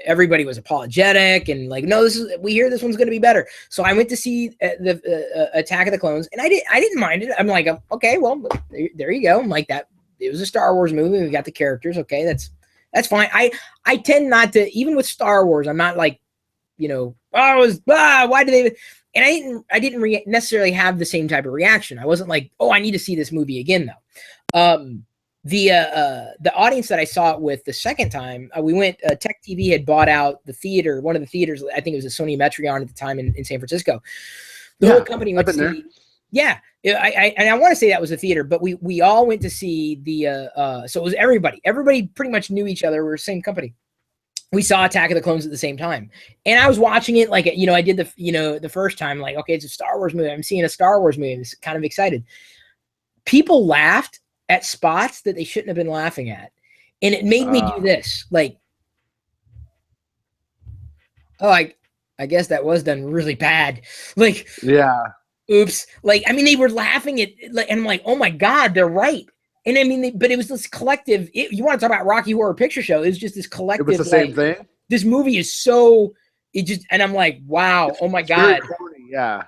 everybody was apologetic and like, no, we hear this one's going to be better. So I went to see the Attack of the Clones, and I didn't mind it. I'm like, okay, well, there you go. I'm like that. It was a Star Wars movie. We got the characters. Okay. That's fine. I tend not to, even with Star Wars, I'm not like, why do they? And I didn't necessarily have the same type of reaction. I wasn't like, oh, I need to see this movie again, though. The audience that I saw it with the second time, we went. Tech TV had bought out the theater, one of the theaters. I think it was a Sony Metreon at the time in San Francisco. The whole company went to see. Yeah, I want to say that was a theater, but we all went to see the. So it was everybody. Everybody pretty much knew each other. We were the same company. We saw Attack of the Clones at the same time, and I was watching it like, I did the first time, like, okay, it's a Star Wars movie. I'm seeing a Star Wars movie. I'm kind of excited. People laughed at spots that they shouldn't have been laughing at, and it made me do this, like, oh, I guess that was done really bad. Like, yeah, oops. Like, I mean, they were laughing at, like, and I'm like, oh my God, they're right. And I mean, but it was this collective. You want to talk about Rocky Horror Picture Show? It was just this collective. It was the same thing. This movie is so. And I'm like, wow, oh my God. Very corny. Yeah.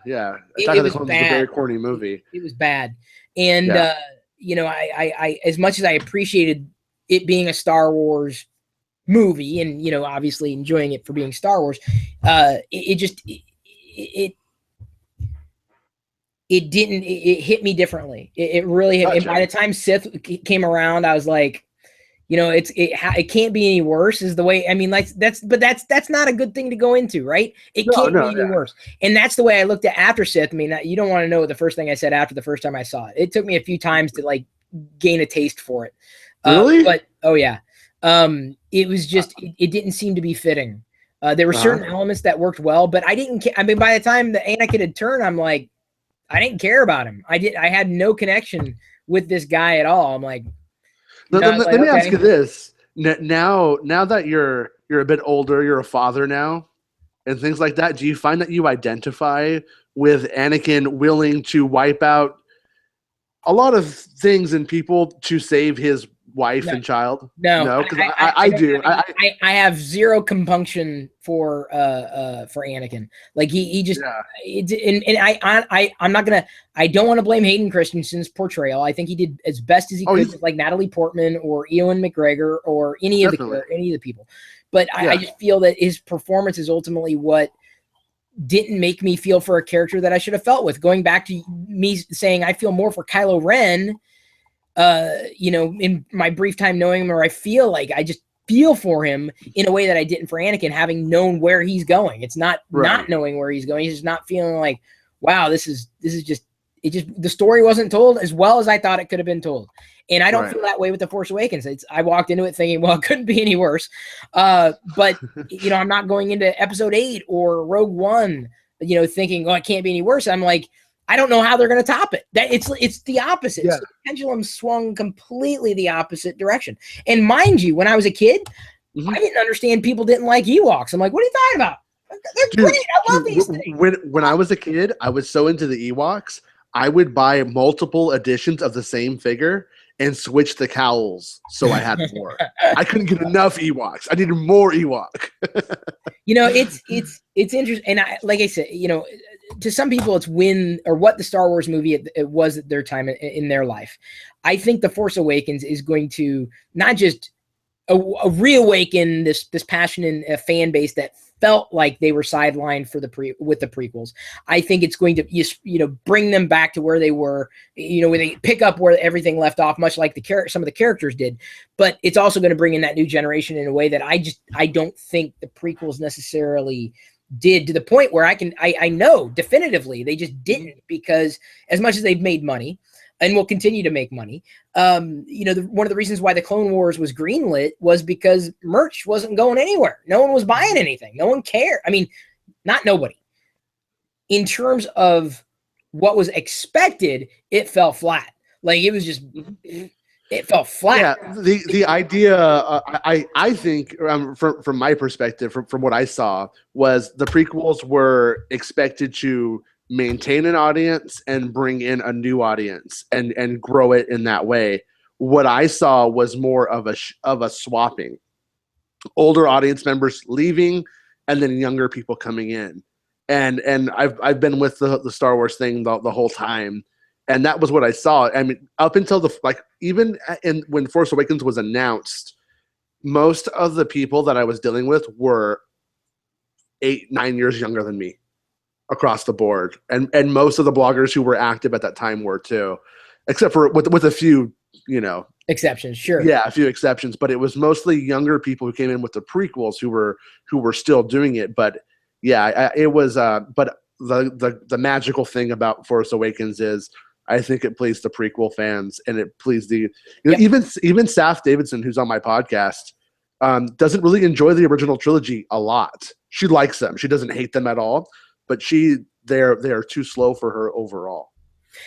Attack of the Clones is a very corny movie. It was bad, and I as much as I appreciated it being a Star Wars movie, and obviously enjoying it for being Star Wars, it hit me differently. It really hit. Gotcha. And by the time Sith came around, I was like, it can't be any worse is the way. I mean, like that's not a good thing to go into, right? It can't be any worse. And that's the way I looked at after Sith. I mean, you don't want to know the first thing I said after the first time I saw it. It took me a few times to like gain a taste for it. Really? But oh yeah. It was just, it didn't seem to be fitting. There were certain elements that worked well, but I didn't I mean, by the time the Anakin had turned, I'm like, I didn't care about him. I had no connection with this guy at all. I'm like, let me ask you this. Now that you're a bit older, you're a father now, and things like that, do you find that you identify with Anakin willing to wipe out a lot of things and people to save his wife and child? No, because I do. I have zero compunction for Anakin. Like he just I'm not gonna. I don't want to blame Hayden Christensen's portrayal. I think he did as best as he could with like Natalie Portman or Ewan McGregor or any of the people. But I just feel that his performance is ultimately what didn't make me feel for a character that I should have felt with. Going back to me saying I feel more for Kylo Ren, in my brief time knowing him, or I feel like I just feel for him in a way that I didn't for Anakin, having known where he's going. It's not not knowing where he's going. He's just not feeling like, wow, this is just the story wasn't told as well as I thought it could have been told. And I don't feel that way with The Force Awakens. I walked into it thinking, well, it couldn't be any worse. But, I'm not going into Episode 8 or Rogue One, thinking, oh, it can't be any worse. I'm like, I don't know how they're going to top it. That it's the opposite. Yeah. So the pendulum swung completely the opposite direction. And mind you, when I was a kid, I didn't understand people didn't like Ewoks. I'm like, what are you talking about? They're great. I love these things. When I was a kid, I was so into the Ewoks, I would buy multiple editions of the same figure and switch the cowls so I had more. I couldn't get enough Ewoks. I needed more Ewok. It's interesting. And like I said, to some people it's what the Star Wars movie it was at their time in their life. I think The Force Awakens is going to not just reawaken this passion and fan base that felt like they were sidelined with the prequels. I think it's going to bring them back to where they were, when they pick up where everything left off, much like some of the characters did. But it's also going to bring in that new generation in a way that I don't think the prequels necessarily did, to the point where I know definitively they just didn't, because as much as they've made money and will continue to make money, one of the reasons why the Clone Wars was greenlit was because merch wasn't going anywhere. No one was buying anything. No one cared. I mean, not nobody. In terms of what was expected, it fell flat. Like it was just, it fell flat. Yeah, the idea, I think, from my perspective, from what I saw, was the prequels were expected to maintain an audience and bring in a new audience and grow it in that way. What I saw was more of a swapping, older audience members leaving and then younger people coming in. And I've been with the Star Wars thing the whole time, and that was what I saw. I mean, up until when Force Awakens was announced, most of the people that I was dealing with were 8-9 years younger than me, across the board, and most of the bloggers who were active at that time were too, except for with a few exceptions. Sure, yeah, a few exceptions, but it was mostly younger people who came in with the prequels who were still doing it. But yeah, it was. But the magical thing about Force Awakens is, I think it pleased the prequel fans, and it pleased even Saf Davidson, who's on my podcast, doesn't really enjoy the original trilogy a lot. She likes them. She doesn't hate them at all. But they're too slow for her overall.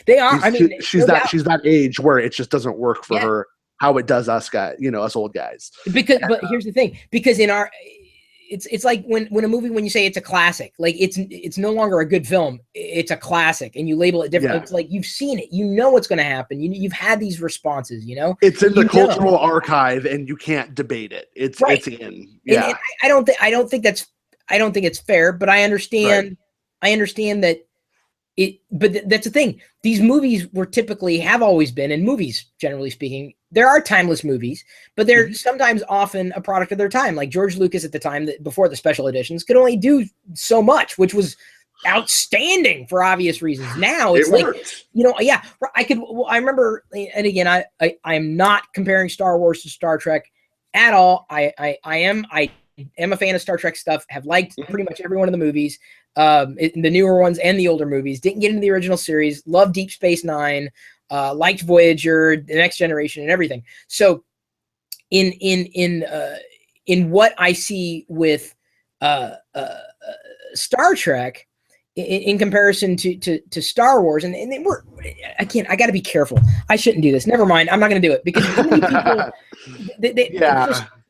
They are. She's that age where it just doesn't work for her how it does us guys, us old guys. But here's the thing: because it's like when you say it's a classic, like it's no longer a good film, it's a classic, and you label it different. Yeah. It's like you've seen it, you know what's going to happen. You've had these responses, It's in the cultural archive, and you can't debate it. It's in. Yeah. And I don't think it's fair, but I understand. Right. I understand that but that's the thing. These movies have always been, and movies, generally speaking, there are timeless movies, but they're sometimes often a product of their time. Like George Lucas at the time, before the special editions, could only do so much, which was outstanding for obvious reasons. Now it's I remember, and again, I'm not comparing Star Wars to Star Trek at all. I am a fan of Star Trek stuff, have liked pretty much every one of the movies, the newer ones and the older movies. Didn't get into the original series, loved Deep Space Nine, liked Voyager, The Next Generation, and everything. So in what I see with Star Trek in comparison to Star Wars, and I got to be careful. I shouldn't do this. Never mind. I'm not going to do it, because too many people,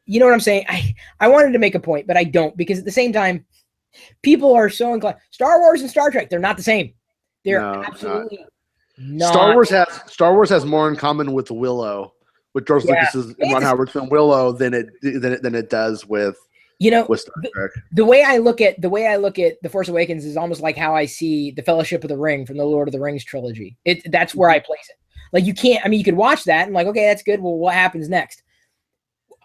you know what I'm saying? I wanted to make a point, but I don't, because at the same time, People are so inclined. Star Wars and Star Trek, they're not the same. They're absolutely not. Star Wars has more in common with Willow, with George Lucas's and Ron Howard's film Willow than it does with with Star Trek. The way I look at The Force Awakens is almost like how I see the Fellowship of the Ring from the Lord of the Rings trilogy. That's where I place it. Like you can't. I mean, you could watch that and like, okay, that's good. Well, what happens next?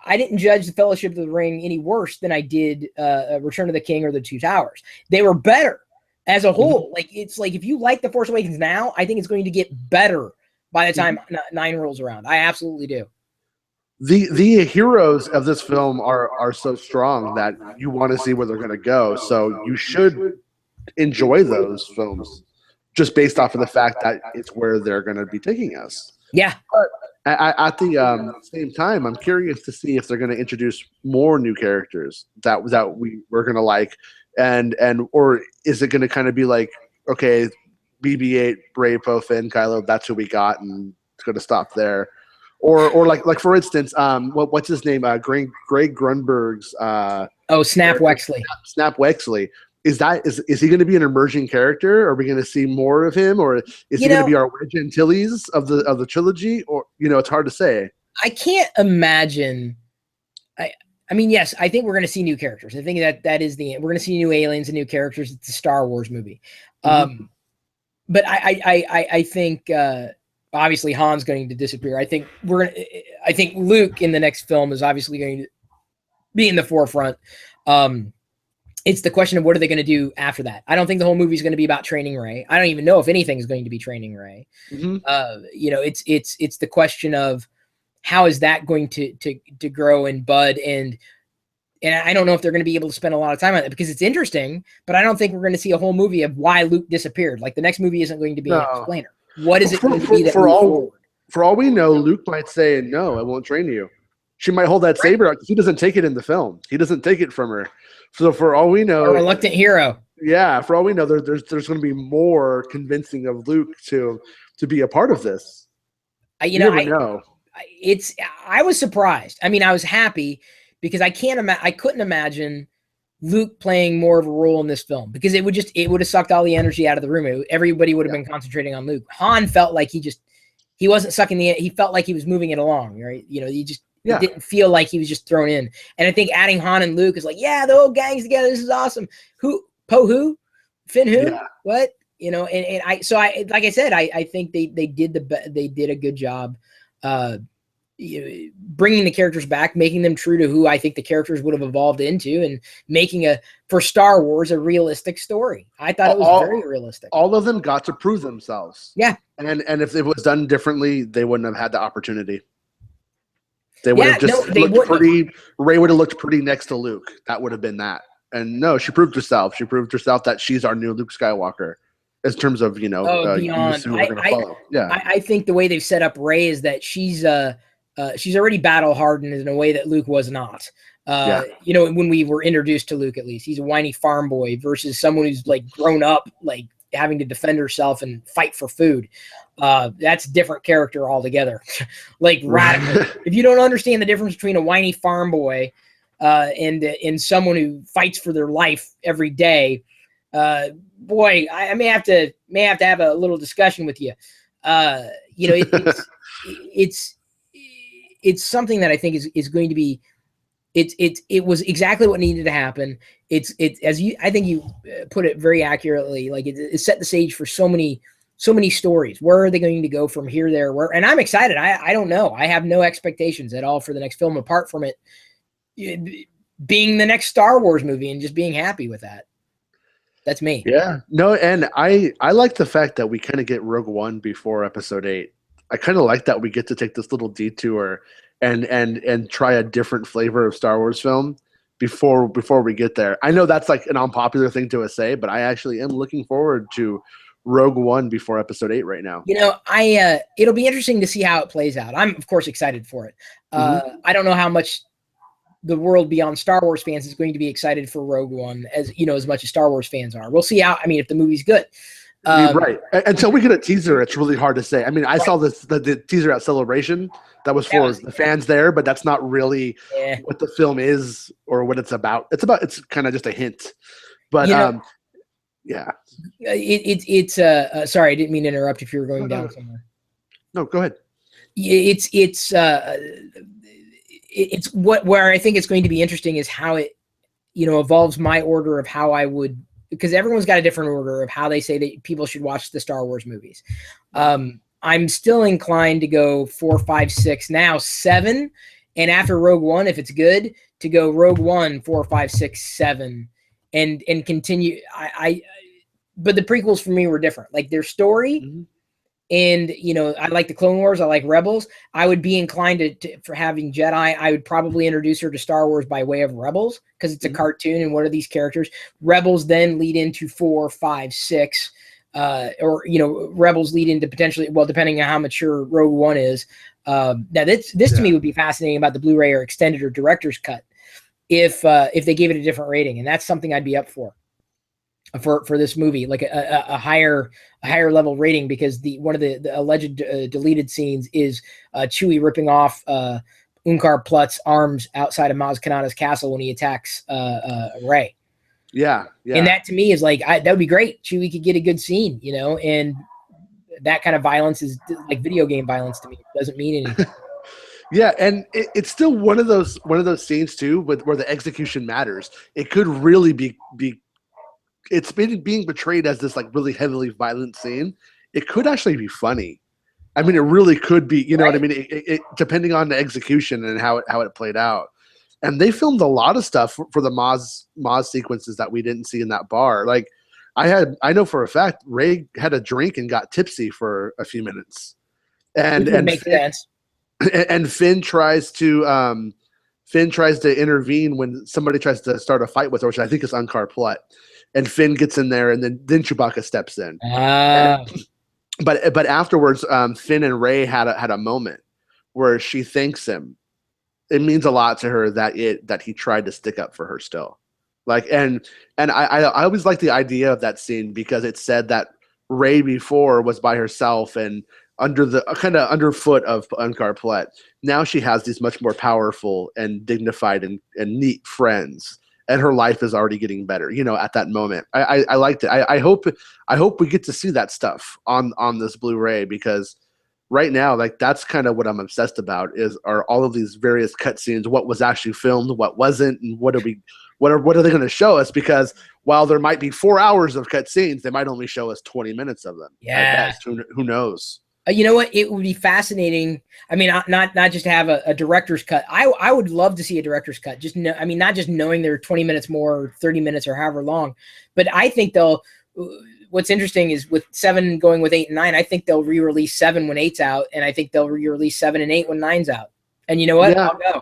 I didn't judge the Fellowship of the Ring any worse than I did Return of the King or The Two Towers. They were better as a whole. Like it's like if you like The Force Awakens now, I think it's going to get better by the time 9 rolls around. I absolutely do. The heroes of this film are so strong that you want to see where they're going to go. So you should enjoy those films just based off of the fact that it's where they're going to be taking us. Yeah. But at the same time, I'm curious to see if they're going to introduce more new characters that we're going to like, and or is it going to kind of be like, okay, BB-8, Bray, Poe, Finn, Kylo, that's who we got, and it's going to stop there. Or like for instance, what's his name? Greg Grunberg's. Snap Wexley. Snap Wexley. Is he going to be an emerging character? Are we going to see more of him, or is he going to be our Wedge Antilles of the trilogy? Or it's hard to say. I can't imagine. I mean, yes, I think we're going to see new characters. I think that is we're going to see new aliens and new characters. It's a Star Wars movie, but I think. Obviously, Han's going to disappear. I think Luke in the next film is obviously going to be in the forefront. It's the question of what are they going to do after that. I don't think the whole movie is going to be about training Rey. I don't even know if anything is going to be training Rey. It's the question of how is that going to grow and bud, and I don't know if they're going to be able to spend a lot of time on it because it's interesting, but I don't think we're going to see a whole movie of why Luke disappeared. Like the next movie isn't going to be an explainer. What is it going to be that for all we know, Luke might say, "No, I won't train you." She might hold that saber out. He doesn't take it in the film. He doesn't take it from her. So for all we know, a reluctant hero. Yeah, for all we know, there's going to be more convincing of Luke to be a part of this. I was surprised. I mean, I was happy because I couldn't imagine Luke playing more of a role in this film because it would have sucked all the energy out of the room. Everybody would have been concentrating on Luke. Han felt like he wasn't sucking he felt like he was moving it along, right? It didn't feel like he was just thrown in. And I think adding Han and Luke is like, yeah, the whole gang's together. This is awesome. Poe who? Finn who? Yeah. What? Like I said, I think they did a good job bringing the characters back, making them true to who I think the characters would have evolved into, and making for Star Wars a realistic story. I thought it was very realistic. All of them got to prove themselves. Yeah. And if it was done differently, they wouldn't have had the opportunity. They would have just looked pretty. Rey would have looked pretty next to Luke. That would have been that. And no, she proved herself. She proved herself that she's our new Luke Skywalker. In terms of beyond. I think the way they've set up Rey is that she's already battle hardened in a way that Luke was not. When we were introduced to Luke, at least he's a whiny farm boy versus someone who's like grown up, like having to defend herself and fight for food. That's a different character altogether. Like radical. If you don't understand the difference between a whiny farm boy and someone who fights for their life every day, boy, I may have to have a little discussion with you. It's something that I think is going to be. It was exactly what needed to happen. I think you put it very accurately. Like it set the stage for so many stories. Where are they going to go from here, there, where? And I'm excited. I don't know. I have no expectations at all for the next film, apart from it being the next Star Wars movie and just being happy with that. That's me. Yeah. No, and I like the fact that we kind of get Rogue One before Episode 8. I kind of like that we get to take this little detour and try a different flavor of Star Wars film before we get there. I know that's like an unpopular thing to say, but I actually am looking forward to Rogue One before Episode 8 right now. It'll be interesting to see how it plays out. I'm of course excited for it. I don't know how much the world beyond Star Wars fans is going to be excited for Rogue One as much as Star Wars fans are. We'll see if the movie's good. Right. Until we get a teaser, it's really hard to say. I mean, I saw the teaser at Celebration. That was for the fans there, but that's not really what the film is or what it's about. It's kind of just a hint. But you know, yeah, it's sorry, I didn't mean to interrupt if you were going down somewhere. No, go ahead. It's where I think it's going to be interesting is how it, you know, evolves my order of how I would, because everyone's got a different order of how they say that people should watch the Star Wars movies. I'm still inclined to go 4, 5, 6, now 7, and after Rogue One, if it's good, to go Rogue One, 4, 5, 6, 7, and continue. But the prequels for me were different. Like their story. Mm-hmm. And, you know, I like the Clone Wars. I like Rebels. I would be inclined to for having Jedi. I would probably introduce her to Star Wars by way of Rebels because it's a cartoon. And what are these characters? Rebels then lead into 4, 5, 6, or, you know, Rebels lead into potentially, well, depending on how mature Rogue One is. Now this to me would be fascinating about the Blu-ray or extended or director's cut if they gave it a different rating, and that's something I'd be up for this movie, like a higher level rating, because one of the alleged deleted scenes is Chewie ripping off Unkar Plutt's arms outside of Maz Kanata's castle when he attacks Rey. Yeah. And that to me is like, that would be great. Chewie could get a good scene, you know, and that kind of violence is like video game violence to me. It doesn't mean anything. Yeah, and it's still one of those scenes too, where the execution matters. It could really be it's been being portrayed as this like really heavily violent scene. It could actually be funny. I mean, it really could be. You know what I mean? It depending on the execution and how it played out. And they filmed a lot of stuff for the Maz sequences that we didn't see in that bar. Like I know for a fact Rey had a drink and got tipsy for a few minutes. And makes sense. And Finn tries to intervene when somebody tries to start a fight with her, which I think is Unkar Plutt. And Finn gets in there, and then Chewbacca steps in. But afterwards, Finn and Rey had a moment where she thanks him. It means a lot to her that he tried to stick up for her still. Like and I always like the idea of that scene because it said that Rey before was by herself and under the kind of underfoot of Unkar Plutt. Now she has these much more powerful and dignified and neat friends. And her life is already getting better, you know, at that moment. I liked it. I hope we get to see that stuff on this Blu-ray, because right now, like, that's kind of what I'm obsessed about are all of these various cutscenes, what was actually filmed, what wasn't, and what are they going to show us? Because while there might be 4 hours of cutscenes, they might only show us 20 minutes of them. Yeah. Who knows? You know what? It would be fascinating. I mean, not just to have a director's cut. I would love to see a director's cut. Not just knowing they're 20 minutes more, or 30 minutes, or however long. But I think what's interesting is with 7 going with 8 and 9, I think they'll re-release 7 when 8's out, and I think they'll re-release 7 and 8 when 9's out. And you know what? Yeah. I'll go.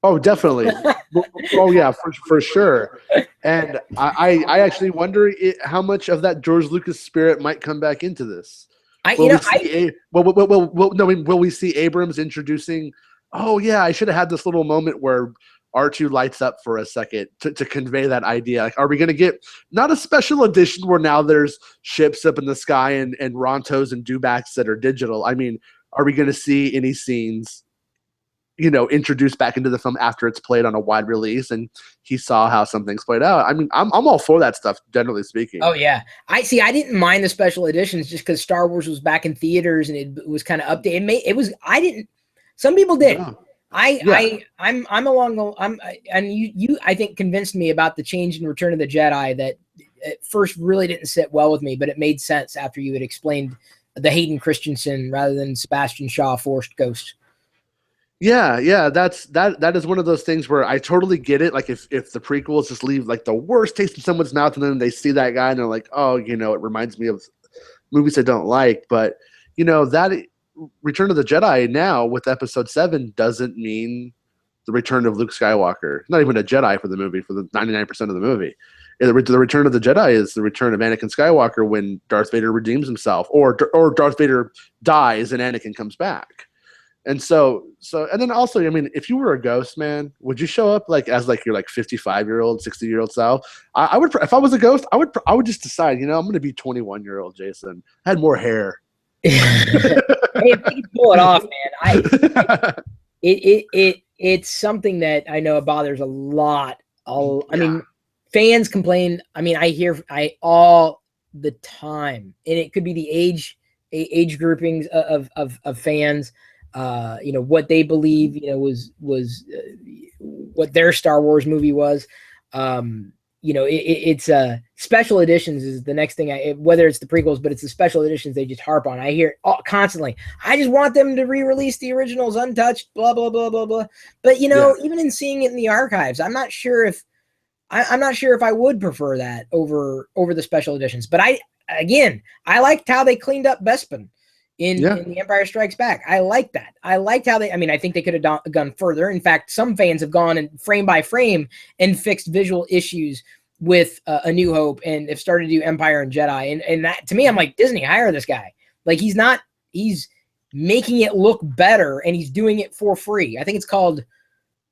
Oh, definitely. Oh, yeah, for sure. And I actually wonder how much of that George Lucas spirit might come back into this. Will we see Abrams introducing? Oh yeah, I should have had this little moment where R2 lights up for a second to convey that idea. Like, are we going to get not a special edition where now there's ships up in the sky and Rontos and dewbacks that are digital? I mean, are we going to see any scenes, you know, introduced back into the film after it's played on a wide release and he saw how some things played out? I mean, I'm all for that stuff, generally speaking. Oh yeah. I didn't mind the special editions just because Star Wars was back in theaters and it was kind of updated. Some people did. Yeah. You I think convinced me about the change in Return of the Jedi that at first really didn't sit well with me, but it made sense after you had explained the Hayden Christensen rather than Sebastian Shaw forced ghost. Yeah, that is one of those things where I totally get it. Like if the prequels just leave like the worst taste in someone's mouth, and then they see that guy and they're like, oh, you know, it reminds me of movies I don't like. But you know, that Return of the Jedi now with Episode 7 doesn't mean the return of Luke Skywalker. Not even a Jedi for the movie, for the 99% of the movie. The Return of the Jedi is the return of Anakin Skywalker when Darth Vader redeems himself, or Darth Vader dies and Anakin comes back. And and then also, I mean, if you were a ghost, man, would you show up like as like your like 55-year-old, 60-year-old self? I would, if I was a ghost, I would just decide, you know, I'm going to be 21-year-old Jason. I had more hair. Hey, if you can pull it off, man, it's something that I know bothers a lot. I mean, fans complain. I mean, I hear all the time, and it could be the age groupings of fans. What they believe, was what their Star Wars movie was. It's special editions is the next thing. Whether it's the prequels, but it's the special editions they just harp on. I hear it constantly. I just want them to re-release the originals untouched, blah blah blah blah blah. But even in seeing it in the archives, I'm not sure if I would prefer that over the special editions. But I liked how they cleaned up Bespin in The Empire Strikes Back. I like that. I liked how I think they could have gone further. In fact, some fans have gone and frame by frame and fixed visual issues with A New Hope and have started to do Empire and Jedi. And that, to me, I'm like, Disney, hire this guy. Like, he's making it look better, and he's doing it for free. I think it's called,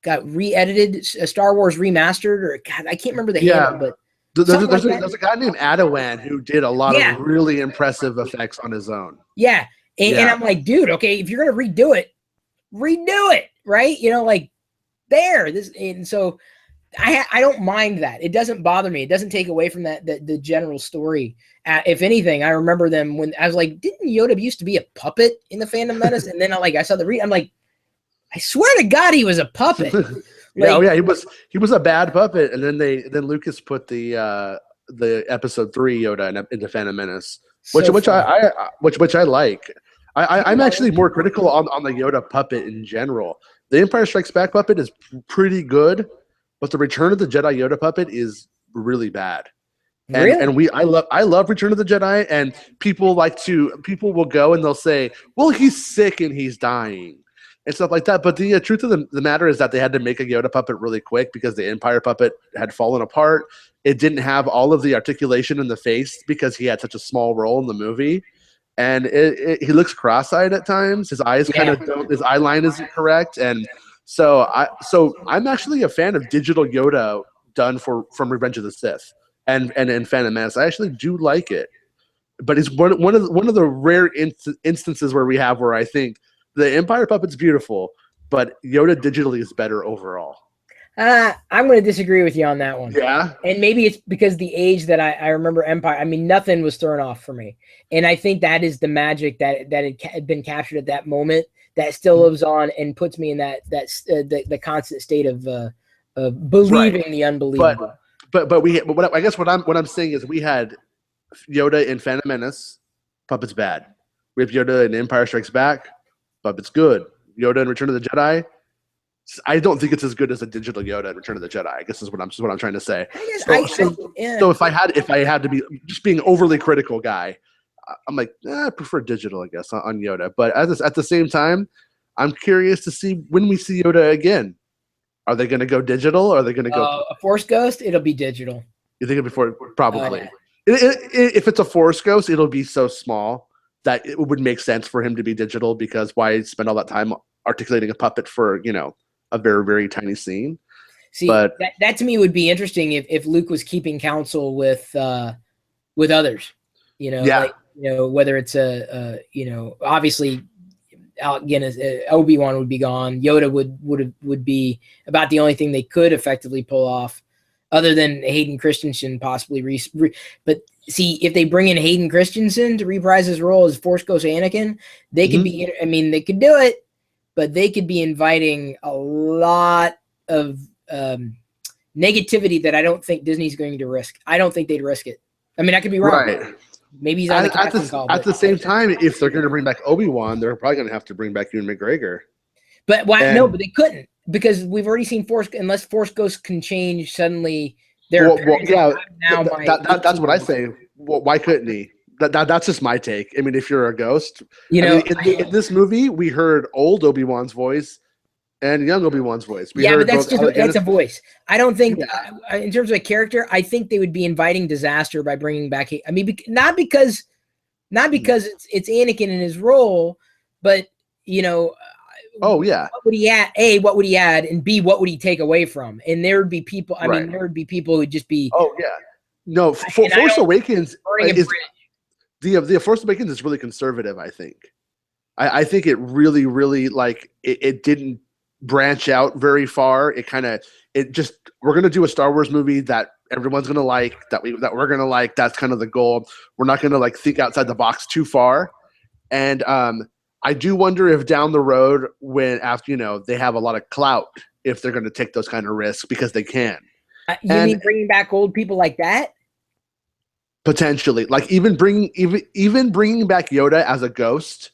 re-edited, Star Wars Remastered, or God, I can't remember the handle, but there's a guy named Adawan who did a lot of really impressive effects on his own. Yeah. And I'm like, dude, okay, if you're going to redo it, right? And so I don't mind that. It doesn't bother me. It doesn't take away from the general story. If anything, I remember them when I was like, didn't Yoda used to be a puppet in the Phantom Menace? And then I saw I'm like, I swear to God, he was a puppet. He was a bad puppet, and then Lucas put the episode 3 Yoda into Phantom Menace, which I like. I'm actually more critical on the Yoda puppet in general. The Empire Strikes Back puppet is pretty good, but the Return of the Jedi Yoda puppet is really bad. And I love Return of the Jedi, and people will go and they'll say, well, he's sick and he's dying and stuff like that. But the truth of the matter is that they had to make a Yoda puppet really quick because the Empire puppet had fallen apart. It didn't have all of the articulation in the face because he had such a small role in the movie. And he looks cross-eyed at times. His eyes his eye line isn't correct. And so I'm actually a fan of digital Yoda done from Revenge of the Sith and Phantom Menace. I actually do like it. But it's one of the rare instances where I think the Empire puppet's beautiful, but Yoda digitally is better overall. I'm going to disagree with you on that one. Yeah. And maybe it's because the age that I remember Empire. I mean, nothing was thrown off for me. And I think that is the magic that had been captured at that moment that still lives on and puts me in the constant state of believing the unbelievable. But I guess what I'm saying is we had Yoda in Phantom Menace, puppet's bad. We have Yoda in Empire Strikes Back, puppet's good. Yoda in Return of the Jedi, I don't think it's as good as a digital Yoda in Return of the Jedi. I guess is what I'm trying to say. So if I had to be just being overly critical guy, I'm like, I prefer digital, I guess, on Yoda. But at the same time, I'm curious to see when we see Yoda again. Are they going to go digital? Or are they going to go a Force Ghost? It'll be digital. You think it'll be probably. If it's a Force Ghost, it'll be so small that it would make sense for him to be digital, because why spend all that time articulating a puppet for a very, very tiny scene? See, but that to me would be interesting if Luke was keeping counsel with others, whether it's obviously Obi-Wan would be gone. Yoda would be about the only thing they could effectively pull off, other than Hayden Christensen possibly. But see, if they bring in Hayden Christensen to reprise his role as Force Ghost Anakin, they could be. I mean, they could do it, but they could be inviting a lot of negativity that I don't think Disney's going to risk. I don't think they'd risk it. I mean, I could be wrong. Right. Maybe he's on the casting call. At the same time, if they're going to bring back Obi-Wan, they're probably going to have to bring back Ewan McGregor. But why? No, but they couldn't, because we've already seen unless Force Ghosts can change suddenly. That's what I say. Well, why couldn't he? That's just my take. I mean, if you're a ghost, in this movie, we heard old Obi-Wan's voice and young Obi-Wan's voice. But that's a voice. I don't think, in terms of a character, I think they would be inviting disaster by bringing back. I mean, not because it's Anakin in his role, but oh yeah, what would he add? A, what would he add? And B, what would he take away from? And there would be people. I mean, there would be people who'd just be. Oh yeah, no. Force Awakens is the Force Awakens is really conservative. I think. I think it really, really it didn't branch out very far. It we're gonna do a Star Wars movie that everyone's gonna like, that we're gonna like. That's kind of the goal. We're not gonna like think outside the box too far. And I do wonder if down the road, when after they have a lot of clout, if they're gonna take those kind of risks because they can. You mean bringing back old people like that? Potentially, like even bringing back Yoda as a ghost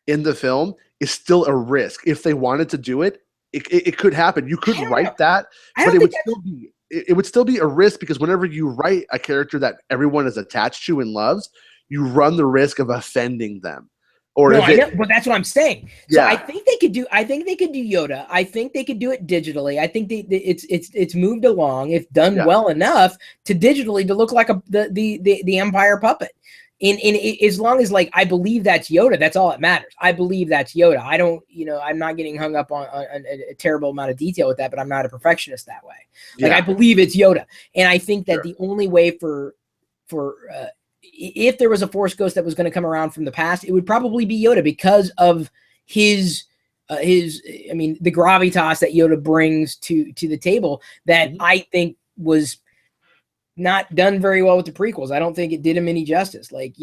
in the film is still a risk. If they wanted to do it, it could happen. You could write that, but it would still be a risk, because whenever you write a character that everyone is attached to and loves, you run the risk of offending them. Or no, but that's what I'm saying. So yeah. I think they could do Yoda. I think they could do it digitally. I think it's moved along, if done well enough, to digitally to look like the Empire puppet. And as long as, like, I believe that's Yoda, that's all that matters. I believe that's Yoda. I don't, I'm not getting hung up on a terrible amount of detail with that, but I'm not a perfectionist that way. Like, I believe it's Yoda. And I think that the only way for if there was a Force ghost that was going to come around from the past, it would probably be Yoda, because of his the gravitas that Yoda brings to the table that I think was not done very well with the prequels. I don't think it did him any justice. Like,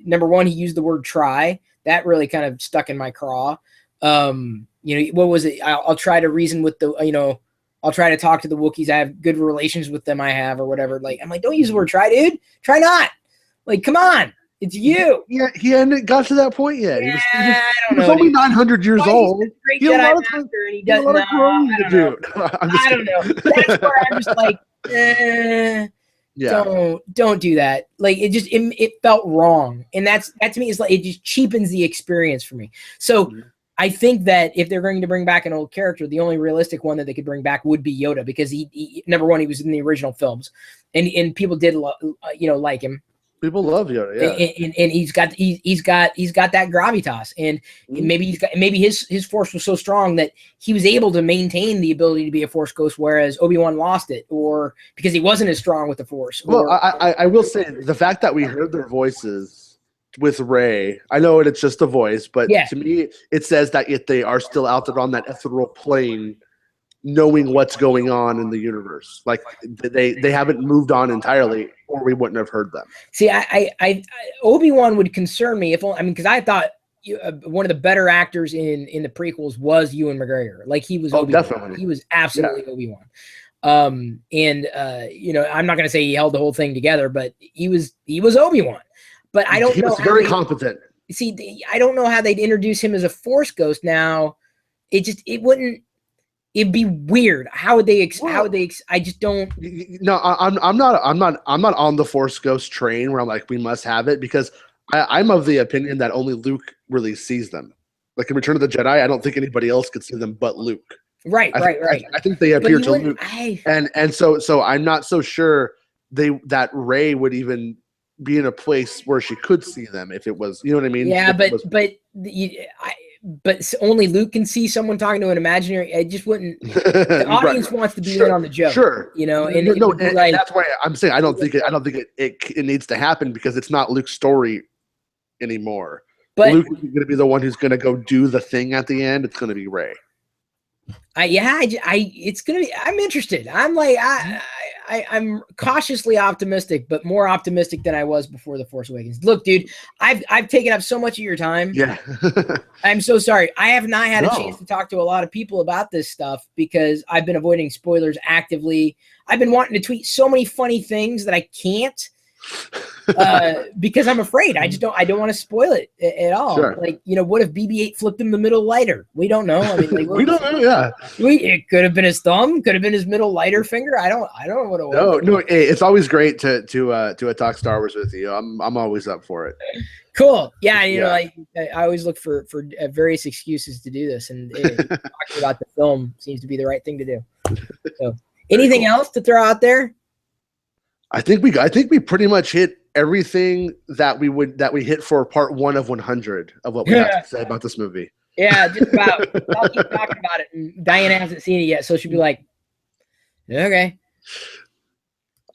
number one, he used the word try. That really kind of stuck in my craw. What was it? I'll try to reason with I'll try to talk to the Wookiees. I have good relations with them. I have, or whatever. Like, I'm like, don't use the word try, dude. Try not. Like, come on. It's you. Yeah, he hadn't got to that point yet. Yeah, he was only 900 years old. He had a lot of time, and he doesn't know. I don't know. That's where I'm just like, don't do that. Like, it felt wrong. And that to me is like, it just cheapens the experience for me. So I think that if they're going to bring back an old character, the only realistic one that they could bring back would be Yoda, because he number one, he was in the original films, and people did like him. People love Yoda, yeah. And he's got that gravitas, and maybe his force was so strong that he was able to maintain the ability to be a Force ghost, whereas Obi-Wan lost it, or because he wasn't as strong with the Force. Well, I will say the fact that we heard their voices with Rey, I know it's just a voice, but to me it says that if they are still out there on that ethereal plane, knowing what's going on in the universe, like they haven't moved on entirely, or we wouldn't have heard them. See, I Obi-Wan would concern me because I thought one of the better actors in the prequels was Ewan McGregor. Like, he was Obi-Wan. Definitely. He was absolutely Obi-Wan. I'm not going to say he held the whole thing together, but he was Obi-Wan. But I don't know. He was very competent. See, I don't know how they'd introduce him as a Force ghost now. It'd be weird. How would they? I just don't. No, I'm not on the Force ghost train where I'm like, we must have it, because I'm of the opinion that only Luke really sees them. Like in Return of the Jedi, I don't think anybody else could see them but Luke. Right. I think they appear to Luke, and so I'm not so sure that Rey would even be in a place where she could see them if it was, what I mean? Yeah, but only Luke can see someone talking to an imaginary. I just wouldn't. The audience wants to be in on the joke. Sure. And that's why I'm saying I don't think it needs to happen, because it's not Luke's story anymore. But Luke is going to be the one who's going to go do the thing at the end. It's going to be Rey. It's going to be. I'm interested. I'm like, I'm cautiously optimistic, but more optimistic than I was before The Force Awakens. Look, dude, I've taken up so much of your time. Yeah. I'm so sorry. I have not had a chance to talk to a lot of people about this stuff because I've been avoiding spoilers actively. I've been wanting to tweet so many funny things that I can't because I'm afraid. I don't want to spoil it at all. Sure. Like, what if BB-8 flipped him the middle lighter? We don't know. I mean, like, we don't know. Yeah, it could have been his thumb, could have been his middle lighter finger. I don't know what it was. No. It's always great to talk Star Wars with you. I'm always up for it. Cool. Yeah. I always look for various excuses to do this, and talking about the film seems to be the right thing to do. So, anything else to throw out there? I think we pretty much hit everything that we hit for part 1 of 100 of what we have to say about this movie. Yeah, just about. I'll keep talking about it. And Diana hasn't seen it yet, so she'll be like, "Okay."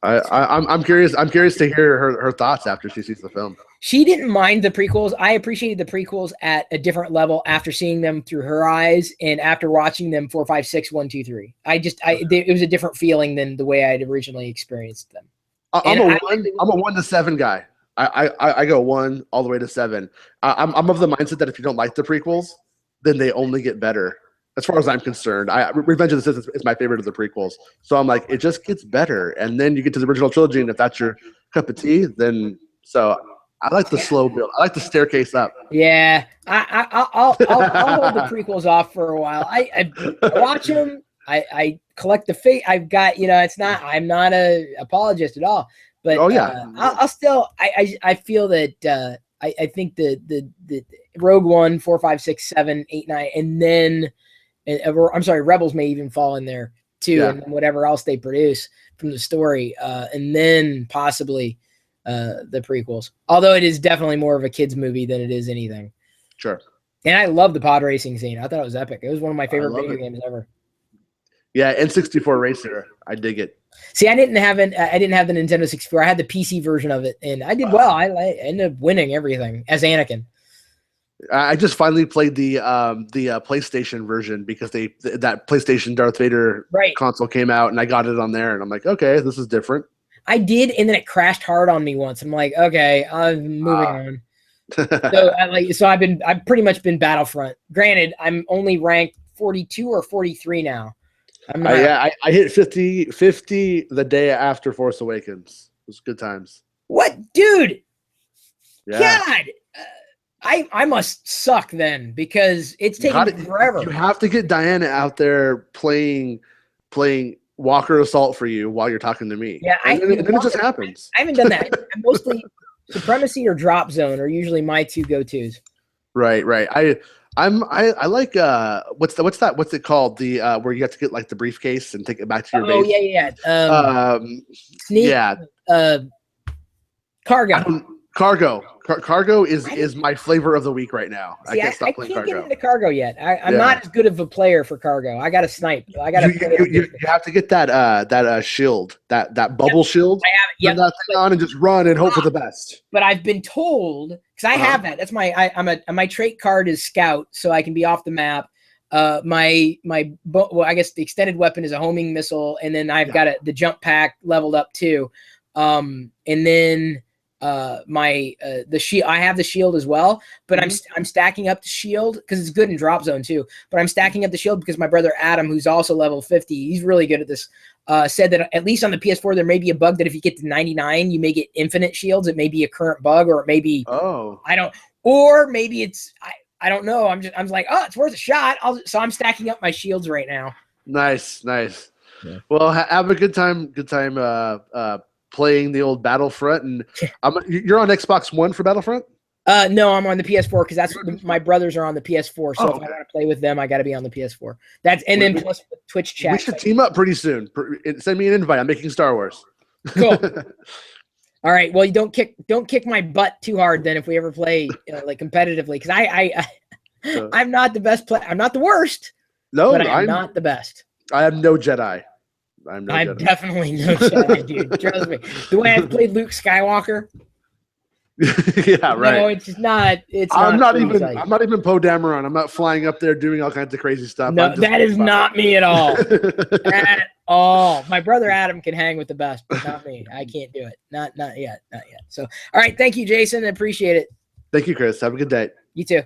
I'm curious. I'm curious to hear her thoughts after she sees the film. She didn't mind the prequels. I appreciated the prequels at a different level after seeing them through her eyes and after watching them 4, 5, 6, 1, 2, 3. It was a different feeling than the way I'd originally experienced them. I'm a 1 to 7 guy. I go 1 all the way to 7. I'm of the mindset that if you don't like the prequels, then they only get better. As far as I'm concerned, Revenge of the Sith is my favorite of the prequels. So I'm like, it just gets better, and then you get to the original trilogy, and if that's your cup of tea, then so. I like the slow build. I like the staircase up. Yeah, I'll hold the prequels off for a while. I watch them. I collect the fate. I've got, it's not. I'm not a apologist at all. But I'll still. I feel that I think the Rogue One, 4, 5, 6, 7, 8, 9, and then I'm sorry, Rebels may even fall in there too, and whatever else they produce from the story, and then possibly. The prequels, although it is definitely more of a kids movie than it is anything. Sure. And I love the pod racing scene. I thought it was epic. It was one of my favorite video games ever. Yeah, N64 Racer. I dig it. See, I didn't have the Nintendo 64. I had the PC version of it, and I did well. I ended up winning everything as Anakin. I just finally played the PlayStation version because that PlayStation Darth Vader console came out, and I got it on there, and I'm like, okay, this is different. I did, and then it crashed hard on me once. I'm like, okay, I'm moving on. So I've pretty much been Battlefront. Granted, I'm only ranked 42 or 43 now. I hit 50 the day after Force Awakens. It was good times. What, dude? Yeah. God, I must suck then because it's taking forever. You have to get Diana out there playing Walker Assault for you while you're talking to me. Yeah, and then it just happens. I haven't done that. I'm mostly Supremacy or Drop Zone are usually my two go-tos. Right. I like what's it called? The where you have to get like the briefcase and take it back to your base. Yeah. Sneak. Cargo. Cargo is my flavor of the week right now. See, I can't stop playing Cargo. Get into Cargo yet. I'm not as good of a player for Cargo. I got to snipe. You have to get that shield, that bubble shield. I have it. Yeah, that thing on and just run and hope for the best. But I've been told because I have that. That's my trait card is Scout, so I can be off the map. I guess the extended weapon is a homing missile, and then I've got the jump pack leveled up too, and then. The shield, I have the shield as well, but I'm stacking up the shield because it's good in Drop Zone too, but I'm stacking up the shield because my brother Adam, who's also level 50, he's really good at this, said that at least on the PS4 there may be a bug that if you get to 99 you may get infinite shields. It may be a current bug, or it may be or maybe it's I don't know. I'm like, oh, it's worth a shot. So I'm stacking up my shields right now. Nice. Yeah. Well, have a good time playing the old Battlefront, and you're on Xbox One for Battlefront? No, I'm on the PS4 because my brothers are on the PS4. So if I want to play with them, I got to be on the PS4. Then plus Twitch chat. We should team up pretty soon. Send me an invite. I'm making Star Wars. Cool. All right. Well, you don't kick my butt too hard then if we ever play like competitively, because I'm not the best player. I'm not the worst. No, but I'm not the best. I am no Jedi. I'm definitely no Jedi, dude. Trust me. The way I played Luke Skywalker. Yeah, right. No, it's just not. I'm not even Poe Dameron. I'm not flying up there doing all kinds of crazy stuff. No, that is not me at all. At all. My brother Adam can hang with the best, but not me. I can't do it. Not yet. So, all right. Thank you, Jason. I appreciate it. Thank you, Chris. Have a good day. You too.